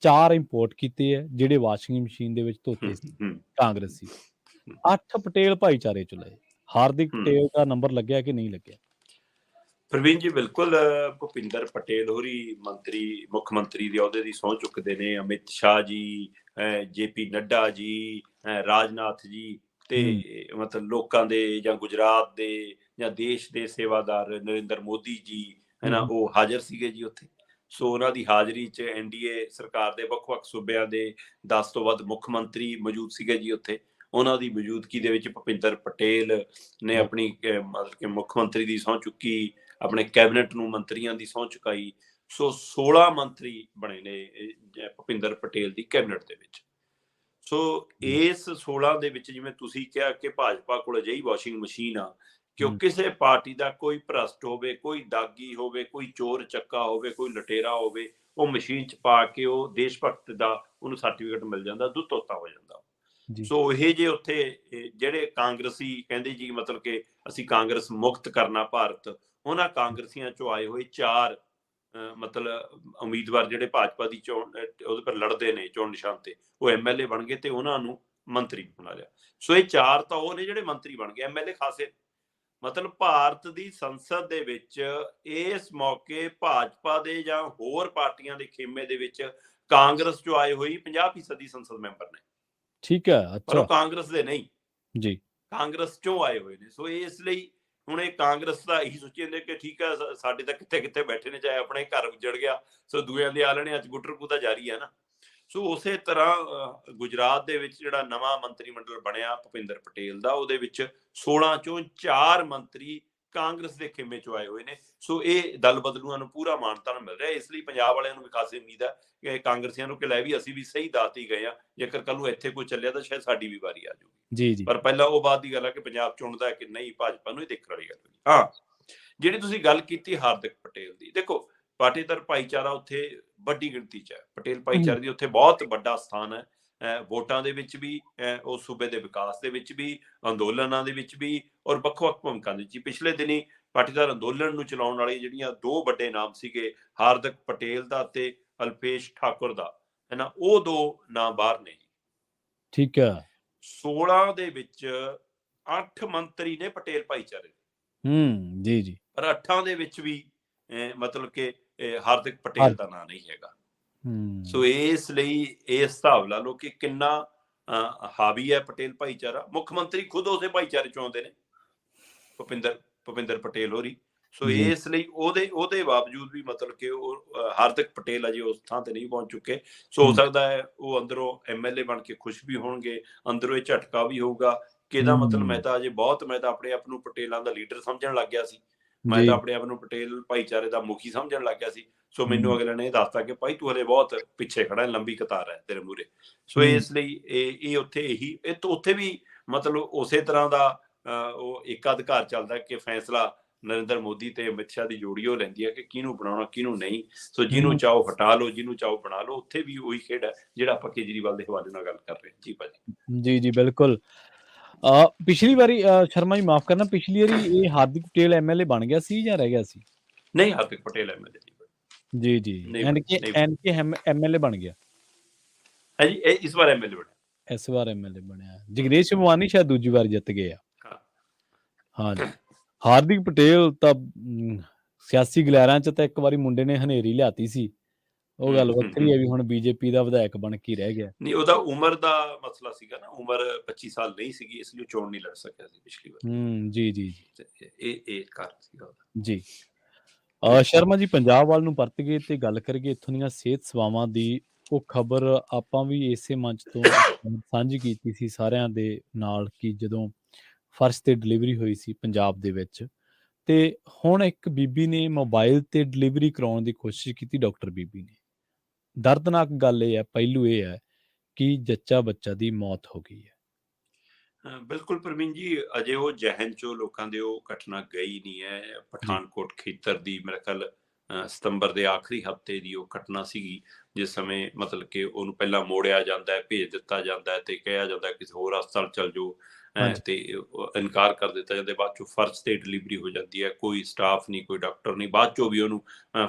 4 ਇੰਪੋਰਟ ਕੀਤੇ ਹੈ ਜਿਹੜੇ ਵਾਸ਼ਿੰਗ ਮਸ਼ੀਨ ਦੇ ਵਿੱਚ ਧੋਤੇ ਸੀ ਕਾਂਗਰਸੀ। 8 ਪਟੇਲ ਭਾਈਚਾਰੇ ਚੋਂ ਲਏ। ਹਾਰਦਿਕ ਪਟੇਲ ਦਾ ਨੰਬਰ ਲੱਗਿਆ ਕਿ ਨਹੀਂ ਲੱਗਿਆ? ਪ੍ਰਵੀਨ ਜੀ ਬਿਲਕੁਲ, ਭੁਪਿੰਦਰ ਪਟੇਲ ਹੋਰੀ ਮੁੱਖ ਮੰਤਰੀ ਦੇ ਅਹੁਦੇ ਦੀ ਸਹੁੰ ਚੁੱਕਦੇ ਨੇ। ਅਮਿਤ ਸ਼ਾਹ ਜੀ, JP ਨੱਡਾ ਜੀ, ਰਾਜਨਾਥ ਜੀ, ਤੇ ਮਤਲਬ ਲੋਕਾਂ ਦੇ ਜਾਂ ਗੁਜਰਾਤ ਦੇ ਜਾਂ ਦੇਸ਼ ਦੇ ਸੇਵਾਦਾਰ ਨਰਿੰਦਰ ਮੋਦੀ ਜੀ ਹੈ ਨਾ, ਉਹ ਹਾਜ਼ਰ ਸੀਗੇ ਜੀ ਉੱਥੇ। ਸੋ ਉਹਨਾਂ ਦੀ ਹਾਜ਼ਰੀ 'ਚ NDA ਸਰਕਾਰ ਦੇ ਵੱਖ-ਵੱਖ ਸੂਬਿਆਂ ਦੇ 10 ਤੋਂ ਵੱਧ ਮੁੱਖ ਮੰਤਰੀ ਮੌਜੂਦ ਸੀਗੇ ਜੀ ਉੱਥੇ। ਉਹਨਾਂ ਦੀ ਮੌਜੂਦਗੀ ਦੇ ਵਿੱਚ ਭੁਪਿੰਦਰ ਪਟੇਲ ਨੇ ਆਪਣੀ ਮਤਲਬ ਕਿ ਮੁੱਖ ਮੰਤਰੀ ਦੀ ਸਹੁੰ ਚੁੱਕੀ, ਆਪਣੇ ਕੈਬਨਿਟ ਨੂੰ ਮੰਤਰੀਆਂ ਦੀ ਸਹੁੰ ਚੁਕਾਈ। ਸੋ 16 ਮੰਤਰੀ ਬਣੇ ਨੇ ਭੁਪਿੰਦਰ ਪਟੇਲ ਦੀ ਕੈਬਨਿਟ ਦੇ ਵਿੱਚ। ਸੋ ਇਸ 16 ਦੇ ਵਿੱਚ ਜਿਵੇਂ ਤੁਸੀਂ ਕਿਹਾ ਕਿ ਭਾਜਪਾ ਕੋਲ ਅਜਿਹੀ ਵਾਸ਼ਿੰਗ ਮਸ਼ੀਨ ਆ ਕਿ ਉਹ ਕਿਸੇ ਪਾਰਟੀ ਦਾ ਕੋਈ ਭ੍ਰਸ਼ਟ ਹੋਵੇ, ਕੋਈ ਦਾਗੀ ਹੋਵੇ, ਕੋਈ ਚੋਰ ਚੱਕਾ ਹੋਵੇ, ਕੋਈ ਲਟੇਰਾ ਹੋਵੇ, ਉਹ ਮਸ਼ੀਨ 'ਚ ਪਾ ਕੇ ਉਹ ਦੇਸ਼ ਭਗਤ ਦਾ ਉਹਨੂੰ ਸਰਟੀਫਿਕੇਟ ਮਿਲ ਜਾਂਦਾ, ਦੁੱਧ ਧੋਤਾ ਹੋ ਜਾਂਦਾ। ਸੋ ਇਹ ਜੇ ਉੱਥੇ ਜਿਹੜੇ ਕਾਂਗਰਸੀ ਕਹਿੰਦੇ ਜੀ ਮਤਲਬ ਕਿ ਅਸੀਂ ਕਾਂਗਰਸ ਮੁਕਤ ਕਰਨਾ ਭਾਰਤ, ਉਹਨਾਂ ਕਾਂਗਰਸੀਆਂ ਚੋਂ ਆਏ ਹੋਏ 4 ਮਤਲਬ ਉਮੀਦਵਾਰ ਜਿਹੜੇ ਭਾਜਪਾ ਦੀ ਚੋਣ ਉਹਦੇ ਪਰ ਲੜਦੇ ਨੇ ਚੋਣ ਨਿਸ਼ਾਨ ਤੇ, ਉਹ MLA ਬਣ ਗਏ ਤੇ ਉਹਨਾਂ ਨੂੰ ਮੰਤਰੀ ਬਣਾ ਲਿਆ। ਸੋ ਇਹ 4 ਤਾਂ ਉਹ ਨੇ ਜਿਹੜੇ ਮੰਤਰੀ ਬਣ ਗਏ, MLA ਖਾਸੇ। ਮਤਲਬ ਭਾਰਤ ਦੀ ਸੰਸਦ ਦੇ ਵਿੱਚ ਇਸ ਮੌਕੇ ਭਾਜਪਾ ਦੇ ਜਾਂ ਹੋਰ ਪਾਰਟੀਆਂ ਦੇ ਖੇਮੇ ਦੇ ਵਿੱਚ ਕਾਂਗਰਸ ਚੋਂ ਆਏ ਹੋਈ 50% ਸੰਸਦ ਮੈਂਬਰ ਨੇ। ਠੀਕ ਹੈ, ਪਰ ਉਹ ਅੱਛਾ ਕਾਂਗਰਸ ਦੇ ਨਹੀਂ ਜੀ, ਕਾਂਗਰਸ ਚੋਂ ਆਏ ਹੋਏ ਨੇ। ਸੋ ਇਸ ਲਈ ਹੁਣ ਇਹ ਕਾਂਗਰਸ ਦਾ ਇਹੀ ਸੋਚੀ ਜਾਂਦੇ ਕਿ ਠੀਕ ਹੈ ਸਾਡੇ ਤਾਂ ਕਿੱਥੇ ਕਿੱਥੇ ਬੈਠੇ ਨੇ, ਚਾਹੇ ਆਪਣੇ ਘਰ ਉੱਜੜ ਗਿਆ, ਸੋ ਦੂਜਿਆਂ ਦੇ ਆਲਣੇ ਅੱਜ ਗੁੱਟਰਕੂ ਤਾਂ ਜਾਰੀ ਹੈ ਨਾ। ਸੋ ਉਸੇ ਤਰ੍ਹਾਂ ਗੁਜਰਾਤ ਦੇ ਵਿੱਚ ਜਿਹੜਾ ਨਵਾਂ ਮੰਤਰੀ ਮੰਡਲ ਬਣਿਆ ਭੁਪਿੰਦਰ ਪਟੇਲ ਦਾ, ਉਹਦੇ ਵਿੱਚ 16 ਚੋਂ 4 ਮੰਤਰੀ ਕਾਂਗਰਸ ਦੇ ਖੇਮੇ ਚੋਂ ਆਏ ਹੋਏ ਨੇ। ਸੋ ਇਹ ਦਲ ਬਦਲੂਆਂ ਨੂੰ ਪੂਰਾ ਮਾਨਤਾਨ ਮਿਲ ਰਿਹਾ। ਇਸ ਲਈ ਪੰਜਾਬ ਵਾਲਿਆਂ ਨੂੰ ਵੀ ਖਾਸੀ ਉਮੀਦ ਹੈ ਕਿ ਕਾਂਗਰਸੀਆਂ ਨੂੰ ਕਿ ਲੈ ਵੀ ਅਸੀਂ ਵੀ ਸਹੀ ਦਾਤ ਹੀ ਗਏ ਆ, ਜੇਕਰ ਕੱਲ ਨੂੰ ਇੱਥੇ ਕੋਈ ਚੱਲਿਆ ਤਾਂ ਸ਼ਾਇਦ ਸਾਡੀ ਵੀ ਵਾਰੀ ਆ ਜਾਊਗੀ। ਜੀ ਪਰ ਪਹਿਲਾਂ ਉਹ ਬਾਅਦ ਦੀ ਗੱਲ ਹੈ ਕਿ ਪੰਜਾਬ ਚੁਣਦਾ ਹੈ ਕਿ ਨਹੀਂ, ਭਾਜਪਾ ਨੂੰ ਹੀ ਦੇਖਣ ਵਾਲੀ ਗੱਲ ਹੈ। ਹਾਂ, ਜਿਹੜੀ ਤੁਸੀਂ ਗੱਲ ਕੀਤੀ ਹਾਰਦਿਕ ਪਟੇਲ ਦੀ, ਦੇਖੋ ਪਾਟੀਦਾਰ ਭਾਈਚਾਰਾ ਉੱਥੇ ਵੱਡੀ ਗਿਣਤੀ 'ਚ ਹੈ। ਪਟੇਲ ਭਾਈਚਾਰੇ ਦੀ ਉੱਥੇ ਬਹੁਤ ਵੱਡਾ ਸਥਾਨ ਹੈ, ਵੋਟਾਂ ਦੇ ਵਿੱਚ ਵੀ, ਉਸ ਸੂਬੇ ਦੇ ਵਿਕਾਸ ਦੇ ਵਿੱਚ ਵੀ, ਅੰਦੋਲਨਾਂ ਦੇ ਵਿੱਚ ਵੀ, ਔਰ ਵੱਖ-ਵੱਖ ਭੂਮਿਕਾ ਦੇ ਵਿੱਚ। ਪਿਛਲੇ ਦਿਨੀ ਪਾਟੀਦਾਰ ਅੰਦੋਲਨ ਨੂੰ ਚਲਾਉਣ ਵਾਲੇ ਜਿਹੜੀਆਂ 2 ਵੱਡੇ ਨਾਮ ਸੀਗੇ, ਹਾਰਦਿਕ ਪਟੇਲ ਦਾ ਤੇ ਅਲਪੇਸ਼ ਠਾਕੁਰ ਦਾ, ਹੈ ਨਾ, ਉਹ 2 ਨਾਮ ਬਾਹਰ ਨੇ ਜੀ। ਠੀਕ ਹੈ। 16 ਦੇ ਵਿੱਚ 8 ਮੰਤਰੀ ਨੇ ਪਟੇਲ ਭਾਈਚਾਰੇ ਦੇ। ਜੀ ਜੀ। ਪਰ 8 ਦੇ ਵਿੱਚ ਵੀ ਮਤਲਬ ਕਿ ਹਾਰਦਿਕ ਪਟੇਲ ਦਾ ਨਾਂ ਨਹੀਂ ਹੈਗਾ। ਸੋ ਇਸ ਲਈ ਇਸ ਹਿਸਾਬ ਲਾ ਲਓ ਕਿ ਕਿੰਨਾ ਹਾਵੀ ਹੈ ਪਟੇਲ ਭਾਈਚਾਰਾ। ਮੁੱਖ ਮੰਤਰੀ ਖੁਦ ਉਸੇ ਭਾਈਚਾਰੇ ਚੋਂ ਆਉਂਦੇ ਨੇ, ਭੁਪਿੰਦਰ ਪਟੇਲ ਹੋਰੀ। ਸੋ ਇਸ ਲਈ ਉਹਦੇ ਬਾਵਜੂਦ ਵੀ ਮਤਲਬ ਕਿ ਉਹ ਹਾਰਦਿਕ ਪਟੇਲ ਅਜੇ ਉਸ ਥਾਂ ਤੇ ਨਹੀਂ ਪਹੁੰਚ ਚੁੱਕੇ। ਸੋ ਹੋ ਸਕਦਾ ਹੈ ਉਹ ਅੰਦਰੋਂ MLA ਬਣ ਕੇ ਖੁਸ਼ ਵੀ ਹੋਣਗੇ, ਅੰਦਰੋਂ ਇਹ ਝਟਕਾ ਵੀ ਹੋਊਗਾ ਕਿ ਇਹਦਾ ਮਤਲਬ ਮੈਂ ਤਾਂ ਆਪਣੇ ਆਪ ਨੂੰ ਪਟੇਲਾਂ ਦਾ ਲੀਡਰ ਸਮਝਣ ਲੱਗ ਗਿਆ ਸੀ, ਮੈਂ ਤਾਂ ਆਪਣੇ ਆਪ ਨੂੰ ਪਟੇਲ ਭਾਈਚਾਰੇ ਦਾ ਮੁਖੀ ਸਮਝਣ ਲੱਗ ਗਿਆ ਸੀ। ਸੋ ਮੈਨੂੰ ਅਗਲੇ ਨੇ ਇਹ ਦੱਸਤਾ ਕਿ ਭਾਈ ਤੂੰ ਹਲੇ ਬਹੁਤ ਪਿੱਛੇ ਖੜਾ ਹੈ, ਲੰਬੀ ਕਤਾਰ ਹੈ ਤੇਰੇ ਮੂਹਰੇ। ਸੋ ਇਸ ਲਈ ਇਹ ਉੱਥੇ ਵੀ ਮਤਲਬ ਉਸੇ ਤਰ੍ਹਾਂ ਦਾ ਉਹ ਏਕਾਧਿਕਾਰ ਚੱਲਦਾ ਕਿ ਫੈਸਲਾ ਨਰਿੰਦਰ ਮੋਦੀ ਤੇ ਅਮਿਤ ਸ਼ਾਹ ਦੀ ਜੋੜੀ ਉਹ ਲੈਂਦੀ ਹੈ ਕਿ ਕਿਹਨੂੰ ਬਣਾਉਣਾ ਕਿਹਨੂੰ ਨਹੀਂ। ਸੋ ਜਿਹਨੂੰ ਚਾਹੋ ਹਟਾ ਲਓ, ਜਿਹਨੂੰ ਚਾਹੋ ਬਣਾ ਲਓ। ਉੱਥੇ ਵੀ ਉਹੀ ਖੇਡ ਹੈ ਜਿਹੜਾ ਆਪਾਂ ਕੇਜਰੀਵਾਲ ਦੇ ਹਵਾਲੇ ਨਾਲ ਗੱਲ ਕਰ ਰਹੇ ਹਾਂ। ਜੀ ਭਾਜੀ। ਜੀ ਜੀ ਬਿਲਕੁਲ। ਪਿਛਲੀ ਵਾਰੀ ਸ਼ਰਮਾ ਜੀ ਮਾਫ ਕਰਨਾ, ਪਿਛਲੀ ਵਾਰੀ ਇਹ ਹਾਰਦਿਕ ਪਟੇਲ MLA ਬਣ ਗਿਆ ਸੀ ਜਾਂ ਰਹਿ ਗਿਆ ਸੀ? ਨਹੀਂ, ਹਾਰਦਿਕ ਪਟੇਲ MLA ਜੀ ਜੀ, ਐਨਕੇ MLA ਬਣ ਗਿਆ ਹੈ ਜੀ। ਇਸ ਵਾਰ MLA ਬਣਿਆ, ਇਸ ਵਾਰ MLA ਬਣਿਆ। ਜਗਦੀਸ਼ ਭਵਾਨੀ ਸ਼ਾਇਦ ਦੂਜੀ ਵਾਰ ਜਿੱਤ ਗਏ ਆ। ਹਾਂ ਜੀ। ਹਾਰਦਿਕ ਪਟੇਲ ਤਾਂ ਸਿਆਸੀ ਗਲਿਆਰਿਆਂ 'ਚ ਤਾਂ ਇੱਕ ਵਾਰੀ ਮੁੰਡੇ ਨੇ ਹਨੇਰੀ ਲਿਆਤੀ ਸੀ, ਉਹ ਗੱਲ ਵੱਖਰੀ ਹੈ ਵੀ ਹੁਣ BJP ਦਾ ਵਿਧਾਇਕ ਬਣ ਕੇ ਰਹਿ ਗਿਆ। ਨਹੀਂ, ਉਹਦਾ ਉਮਰ ਦਾ ਮਸਲਾ ਸੀਗਾ ਨਾ, ਉਮਰ 25 ਸਾਲ ਨਹੀਂ ਸੀਗੀ, ਇਸ ਲਈ ਚੋਣ ਨਹੀਂ ਲੜ ਸਕਿਆ ਸੀ ਪਿਛਲੀ ਵਾਰ। ਜੀ ਜੀ ਇਹ ਕਾਰਨ ਸੀਗਾ ਜੀ। ਸ਼ਰਮਾ ਜੀ ਪੰਜਾਬ ਵੱਲ ਨੂੰ ਪਰਤ ਗਏ ਤੇ ਗੱਲ ਕਰੀਏ ਇੱਥੋਂ ਦੀਆਂ ਸਿਹਤ ਸੇਵਾਵਾਂ ਦੀ। ਉਹ ਖਬਰ ਆਪਾਂ ਵੀ ਇਸੇ ਮੰਚ ਤੋਂ ਸਾਂਝੀ ਕੀਤੀ ਸੀ ਸਾਰਿਆਂ ਦੇ ਨਾਲ ਕਿ ਜਦੋਂ ਫਰਸ਼ ਤੇ ਡਿਲੀਵਰੀ ਹੋਈ ਸੀ ਪੰਜਾਬ ਦੇ ਵਿੱਚ, ਤੇ ਹੁਣ ਇੱਕ ਬੀਬੀ ਨੇ ਮੋਬਾਈਲ ਤੇ ਡਿਲੀਵਰੀ ਕਰਾਉਣ ਦੀ ਕੋਸ਼ਿਸ਼ ਕੀਤੀ, ਡਾਕਟਰ ਬੀਬੀ ਨੇ। ਦਰਦਨਾਕ ਗੱਲ ਇਹ ਹੈ, ਪਹਿਲੂ ਇਹ ਹੈ ਕਿ ਜੱਚਾ ਬੱਚਾ ਦੀ ਮੌਤ ਹੋ ਗਈ ਹੈ। ਬਿਲਕੁਲ ਪ੍ਰਵੀਨ ਜੀ, ਅਜੇ ਉਹ ਜਹਿਨ ਚੋਂ ਲੋਕਾਂ ਦੇ ਉਹ ਘਟਨਾ ਗਈ ਨਹੀਂ ਹੈ। ਪਠਾਨਕੋਟ ਖੇਤਰ ਦੀ ਮੇਰੇ ਖਿਆਲ ਸਤੰਬਰ ਦੇ ਆਖਰੀ ਹਫ਼ਤੇ ਦੀ ਉਹ ਘਟਨਾ ਸੀਗੀ, ਜਿਸ ਸਮੇਂ ਮਤਲਬ ਕਿ ਉਹਨੂੰ ਪਹਿਲਾਂ ਮੋੜਿਆ ਜਾਂਦਾ ਹੈ, ਭੇਜ ਦਿੱਤਾ ਜਾਂਦਾ ਹੈ ਤੇ ਕਿਹਾ ਜਾਂਦਾ ਕਿਸੇ ਹੋਰ ਹਸਪਤਾਲ ਚੱਲ ਜਾਓ, ਹਾਂਜੀ, ਤੇ ਇਨਕਾਰ ਕਰ ਦਿੱਤਾ ਜਾਂਦਾ। ਬਾਅਦ ਚੋਂ ਫਰਜ਼ ਤੇ ਡਿਲੀਵਰੀ ਹੋ ਜਾਂਦੀ ਹੈ, ਕੋਈ ਸਟਾਫ ਨਹੀਂ, ਕੋਈ ਡਾਕਟਰ ਨਹੀਂ। ਬਾਅਦ ਚੋਂ ਵੀ ਉਹਨੂੰ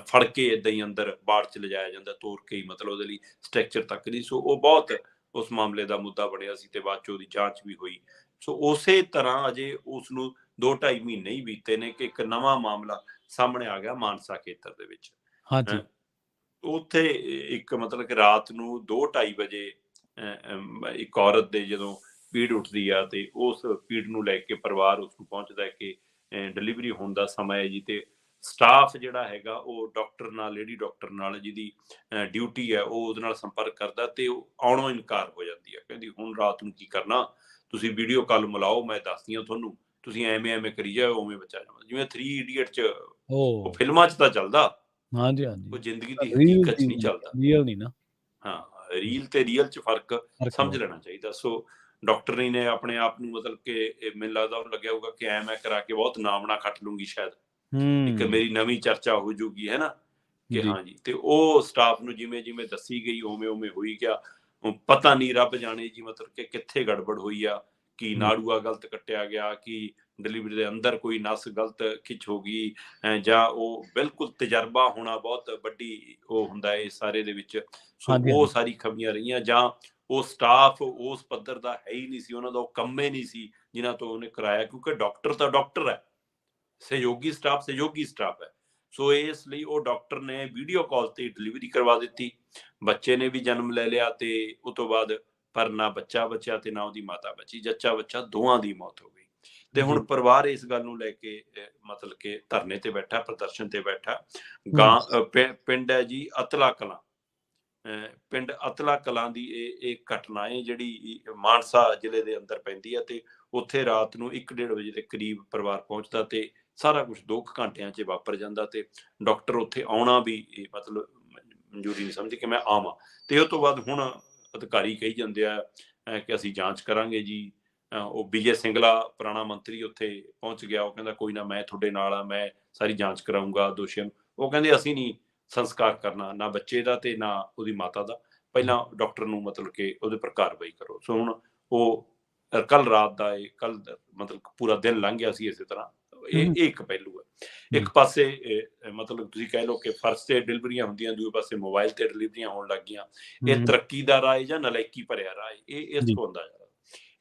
ਫੜ ਕੇ ਏਦਾਂ ਹੀ ਅੰਦਰ ਬਾੜ ਚ ਲਿਜਾਇਆ ਜਾਂਦਾ, ਤੋੜ ਕੇ ਹੀ, ਮਤਲਬ ਉਹਦੇ ਲਈ ਸਟ੍ਰਕਚਰ ਤੱਕ ਨਹੀਂ। ਸੋ ਉਹ ਬਹੁਤ ਉਸ ਮਾਮਲੇ ਦਾ ਮੁੱਦਾ ਬਣਿਆ ਸੀ ਤੇ ਬਾਅਦ ਚੋਂ ਉਹਦੀ ਜਾਂਚ ਵੀ ਹੋਈ। ਸੋ ਉਸੇ ਤਰ੍ਹਾਂ ਅਜੇ ਉਸ ਨੂੰ 2-2.5 ਮਹੀਨੇ ਹੀ ਬੀਤੇ ਨੇ ਕਿ ਇੱਕ ਨਵਾਂ ਮਾਮਲਾ ਸਾਹਮਣੇ ਆ ਗਿਆ ਮਾਨਸਾ ਖੇਤਰ ਦੇ ਵਿੱਚ। ਹਾਂਜੀ, ਉੱਥੇ ਇੱਕ ਮਤਲਬ ਕਿ ਰਾਤ ਨੂੰ 2-2:30 ਵਜੇ ਇੱਕ ਔਰਤ ਦੇ ਜਦੋਂ ਪੀੜ ਉੱਠਦੀ ਆ ਤੇ ਉਸ ਪੀੜ ਨੂੰ ਲੈ ਕੇ ਪਰਿਵਾਰ ਉਸ ਨੂੰ ਪਹੁੰਚਦਾ ਹੈ ਕਿ ਡਿਲੀਵਰੀ ਹੋਣ ਦਾ ਸਮਾਂ ਹੈ ਜੀ। ਤੇ ਸਟਾਫ ਜਿਹੜਾ ਹੈਗਾ ਉਹ ਡਾਕਟਰ ਨਾਲ, ਲੇਡੀ ਡਾਕਟਰ ਨਾਲ ਜਿਹਦੀ ਡਿਊਟੀ ਹੈ, ਉਹ ਉਹਦੇ ਨਾਲ ਸੰਪਰਕ ਕਰਦਾ ਤੇ ਉਹ ਆਉਣੋਂ ਇਨਕਾਰ ਹੋ ਜਾਂਦੀ ਹੈ। ਕਹਿੰਦੀ ਹੁਣ ਰਾਤ ਨੂੰ ਕੀ ਕਰਨਾ, ਤੁਸੀਂ ਵੀਡੀਓ ਕਾਲ ਮਿਲਾਓ, ਮੈਂ ਦੱਸਦੀ ਹਾਂ ਤੁਹਾਨੂੰ, ਤੁਸੀਂ ਐਵੇਂ ਐਵੇਂ ਕਰੀ ਜਾਓ, ਉਵੇਂ ਬੱਚਾ ਜਾਵਾਂ। ਜਿਵੇਂ 3 Idiot 'ਚ ਉਹ ਓਹ! ਫਿਲਮਾਂ 'ਚ ਤਾਂ ਚੱਲਦਾ, ਹਾਂਜੀ, ਹਾਂਜੀ, ਉਹ ਜ਼ਿੰਦਗੀ ਦੀ ਰੀਲ ਹਕੀਕਤ 'ਚ ਦੀ ਨਹੀਂ ਚੱਲਦਾ। ਰੀਅਲ ਨਹੀਂ ਨਾ, ਹਾਂ, ਰੀਲ ਤੇ ਰੀਅਲ 'ਚ ਫਰਕ ਫ਼ਰਕ ਸਮਝ ਬਹੁਤ। ਲੈਣਾ ਚਾਹੀਦਾ। ਸੋ ਡਾਕਟਰਨੀ ਨੇ ਆਪਣੇ ਆਪ ਨੂੰ ਮਤਲਬ ਕਿ ਮੈਨੂੰ ਲੱਗਦਾ ਉਹਨੂੰ ਲੱਗਿਆ ਹੋਊਗਾ ਕਿ ਐਂ ਮੈਂ ਕਰਾ ਕੇ ਬਹੁਤ ਨਾਮਣਾ ਖੱਟ ਲੂੰਗੀ, ਸ਼ਾਇਦ ਇੱਕ ਹੂੰ, ਮੇਰੀ ਨਵੀਂ ਚਰਚਾ ਹੋ ਜੂਗੀ, ਹੈ ਨਾ, ਕਿ ਜੀ, ਹਾਂਜੀ। ਤੇ ਉਹ ਸਟਾਫ ਨੂੰ ਜਿਵੇਂ ਜਿਵੇਂ ਦੱਸੀ ਗਈ ਉਵੇਂ ਉਵੇਂ ਹੋਈ ਗਿਆ। ਪਤਾ ਨਹੀਂ, ਰੱਬ ਜਾਣੇ ਜੀ, ਮਤਲਬ ਕਿ ਕਿੱਥੇ ਗੜਬੜ ਹੋਈ ਆ, ਕੀ ਹੂੰ, ਨਾੜੂਆ ਗਲਤ ਕੱਟਿਆ ਗਿਆ, ਕੀ ਡਿਲੀਵਰੀ ਦੇ ਅੰਦਰ ਕੋਈ ਨਸ ਗਲਤ ਖਿੱਚ ਹੋ ਗਈ, ਜਾਂ ਉਹ ਬਿਲਕੁਲ ਤਜਰਬਾ ਹੋਣਾ ਬਹੁਤ ਵੱਡੀ ਉਹ ਹੁੰਦਾ ਹੈ ਇਸ ਸਾਰੇ ਦੇ ਵਿੱਚ। ਸੋ ਹਾਂਜੀ, ਉਹ ਹਾਂਜੀ, ਸਾਰੀ ਖਬੀਆਂ ਰਹੀਆਂ, ਜਾਂ ਉਹ ਸਟਾਫ ਉਸ ਪੱਧਰ ਦਾ ਹੈ ਹੀ ਨਹੀਂ ਸੀ, ਉਹਨਾਂ ਦਾ ਉਹ ਕੰਮੇ ਨਹੀਂ ਸੀ ਜਿਨ੍ਹਾਂ ਤੋਂ ਉਹਨੇ ਕਰਾਇਆ, ਕਿਉਂਕਿ ਡਾਕਟਰ ਤਾਂ ਡਾਕਟਰ ਹੈ, ਸਹਿਯੋਗੀ ਸਟਾਫ ਹੈ। ਸੋ ਇਸ ਲਈ ਉਹ ਡਾਕਟਰ ਨੇ ਵੀਡੀਓ ਕਾਲ ਤੇ ਡਿਲੀਵਰੀ ਕਰਵਾ ਦਿੱਤੀ। ਬੱਚੇ ਨੇ ਵੀ ਜਨਮ ਲੈ ਲਿਆ ਤੇ ਉਹ ਤੋਂ ਬਾਅਦ ਪਰ ਨਾ ਬੱਚਾ ਬਚਿਆ ਤੇ ਨਾ ਉਹਦੀ ਮਾਤਾ ਬਚੀ, ਜੱਚਾ ਬੱਚਾ ਦੋਵਾਂ ਦੀ ਮੌਤ ਹੋ ਗਈ। ਤੇ ਜੀ, ਹੁਣ ਪਰਿਵਾਰ ਇਸ ਗੱਲ ਨੂੰ ਲੈ ਕੇ ਮਤਲਬ ਕਿ ਧਰਨੇ ਤੇ ਬੈਠਾ, ਪ੍ਰਦਰਸ਼ਨ ਤੇ ਬੈਠਾ। ਹੂੰ, ਪਿੰਡ ਹੈ ਜੀ ਅਤਲਾ ਕਲਾਂ, ਪਿੰਡ ਅਤਲਾ ਕਲਾਂ ਦੀ ਇਹ ਘਟਨਾ ਹੈ ਜਿਹੜੀ ਮਾਨਸਾ ਜ਼ਿਲ੍ਹੇ ਦੇ ਅੰਦਰ ਪੈਂਦੀ ਹੈ। ਤੇ ਉੱਥੇ ਰਾਤ ਨੂੰ 1-1:30 ਵਜੇ ਦੇ ਕਰੀਬ ਪਰਿਵਾਰ ਪਹੁੰਚਦਾ ਤੇ ਸਾਰਾ ਕੁਝ 2 ਘੰਟਿਆਂ 'ਚ ਵਾਪਰ ਜਾਂਦਾ। ਤੇ ਡਾਕਟਰ ਉੱਥੇ ਆਉਣਾ ਵੀ ਮਤਲਬ ਮਨਜ਼ੂਰੀ ਨਹੀਂ ਸਮਝੀ ਕਿ ਮੈਂ ਆਵਾਂ। ਤੇ ਉਹ ਤੋਂ ਬਾਅਦ ਹੁਣ ਅਧਿਕਾਰੀ ਕਹੀ ਜਾਂਦੇ ਆ ਕਿ ਅਸੀਂ ਜਾਂਚ ਕਰਾਂਗੇ ਜੀ। ਉਹ ਵਿਜੇ ਸਿੰਗਲਾ ਪੁਰਾਣਾ ਮੰਤਰੀ ਉੱਥੇ ਪਹੁੰਚ ਗਿਆ, ਉਹ ਕਹਿੰਦਾ ਕੋਈ ਨਾ, ਮੈਂ ਤੁਹਾਡੇ ਨਾਲ ਆ, ਮੈਂ ਸਾਰੀ ਜਾਂਚ ਕਰਾਊਂਗਾ ਦੋਸ਼ੀਆਂ ਨੂੰ। ਉਹ ਕਹਿੰਦੇ ਅਸੀਂ ਨਹੀਂ ਸੰਸਕਾਰ ਕਰਨਾ, ਨਾ ਬੱਚੇ ਦਾ ਤੇ ਨਾ ਉਹਦੀ ਮਾਤਾ ਦਾ, ਪਹਿਲਾਂ ਡਾਕਟਰ ਨੂੰ ਮਤਲਬ ਕਿ ਉਹਦੇ ਪਰ ਕਾਰਵਾਈ ਕਰੋ। ਸੋ ਹੁਣ ਉਹ ਕੱਲ ਰਾਤ ਦਾ ਕੱਲ ਮਤਲਬ ਪੂਰਾ ਦਿਨ ਲੰਘ ਗਿਆ ਸੀ ਇਸੇ ਤਰ੍ਹਾਂ। ਇਹ ਹੂੰ, ਇੱਕ ਪਹਿਲੂ ਹੈ। ਇੱਕ ਜੀ, ਪਾਸੇ ਮਤਲਬ ਤੁਸੀਂ ਕਹਿ ਲਓ ਕਿ ਫਰਜ਼ ਤੇ ਡਿਲੀਵਰੀਆਂ ਹੁੰਦੀਆਂ, ਦੂਜੇ ਪਾਸੇ ਮੋਬਾਈਲ ਤੇ ਡਿਲੀਵਰੀਆਂ ਹੋਣ ਲੱਗ ਗਈਆਂ। ਇਹ ਹੂੰ, ਤਰੱਕੀ ਦਾ ਰਾਹ ਜਾਂ ਨਲਾਇਕੀ ਭਰਿਆ ਰਾਹ, ਇਹ ਇਸ ਜੀ, ਤੋਂ ਹੁੰਦਾ ਜਾ ਰਿਹਾ।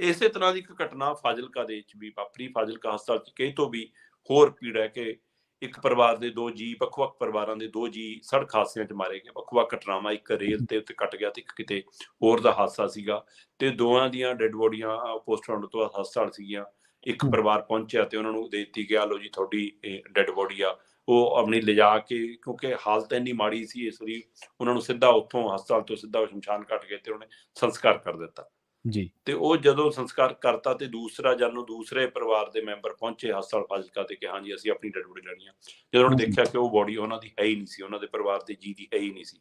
ਇਸੇ ਤਰ੍ਹਾਂ ਦੀ ਇੱਕ ਘਟਨਾ ਫਾਜ਼ਿਲਕਾ ਦੇ ਵਿੱਚ ਵੀ ਵਾਪਰੀ। ਫਾਜ਼ਿਲਕਾ ਹਸਪਤਾਲ 'ਚ ਕਈ ਤੋਂ ਵੀ ਹੋਰ ਪੀੜ ਹੈ ਕਿ ਇੱਕ ਪਰਿਵਾਰ ਦੇ 2 ਜੀ, ਵੱਖ-ਵੱਖ ਪਰਿਵਾਰਾਂ ਦੇ 2 ਜੀ ਸੜਕ ਹਾਦਸਿਆਂ 'ਚ ਮਾਰੇ ਗਏ। ਵੱਖ-ਵੱਖ ਘਟਨਾਵਾਂ, ਇੱਕ ਰੇਲ ਤੇ ਉੱਤੇ ਕੱਟ ਗਿਆ ਤੇ ਇੱਕ ਕਿਤੇ ਹੋਰ ਦਾ ਹਾਦਸਾ ਸੀਗਾ। ਤੇ ਦੋਵਾਂ ਦੀਆਂ ਡੈਡ ਬੋਡੀਆਂ ਪੋਸਟਮਾਰਟਮ ਤੋਂ ਬਾਅਦ ਹਸਪਤਾਲ ਸੀਗੀਆਂ। ਇੱਕ ਹੂੰ, ਪਰਿਵਾਰ ਪਹੁੰਚਿਆ ਤੇ ਉਹਨਾਂ ਨੂੰ ਦੇ ਦਿੱਤੀ ਗਿਆ, ਲਓ ਜੀ ਤੁਹਾਡੀ ਡੈਡ ਬੋਡੀ ਆ। ਉਹ ਆਪਣੀ ਲਿਜਾ ਕੇ, ਕਿਉਂਕਿ ਹਾਲਤ ਇੰਨੀ ਮਾੜੀ ਸੀ ਇਸ ਲਈ ਉਹਨਾਂ ਨੂੰ ਸਿੱਧਾ ਉੱਥੋਂ ਹਸਪਤਾਲ ਤੋਂ ਸਿੱਧਾ ਸ਼ਮਸ਼ਾਨ ਘਾਟ ਗਏ ਤੇ ਉਹਨੇ ਸੰਸਕਾਰ ਕਰ ਦਿੱਤਾ। ਜੀ, ਤੇ ਉਹ ਜਦੋਂ ਸੰਸਕਾਰ ਕਰਤਾ ਤੇ ਦੂਸਰੇ ਪਰਿਵਾਰ ਦੇ ਮੈਂਬਰ ਪਹੁੰਚੇ ਹਸਪਤਾਲ ਫਾਜ਼ਿਲਕਾ ਤੇ ਕਿ ਹਾਂਜੀ ਅਸੀਂ ਆਪਣੀ ਡੈਡ ਬੋਡੀ ਲੈਣੀ ਆ। ਜਦੋਂ ਉਹਨੇ ਹੂੰ, ਦੇਖਿਆ ਕਿ ਉਹ ਬੋਡੀ ਉਹਨਾਂ ਦੀ ਹੈ ਹੀ ਨਹੀਂ ਸੀ, ਉਹਨਾਂ ਦੇ ਪਰਿਵਾਰ ਦੇ ਜੀ ਦੀ ਹੈ ਹੀ ਨਹੀਂ ਸੀ,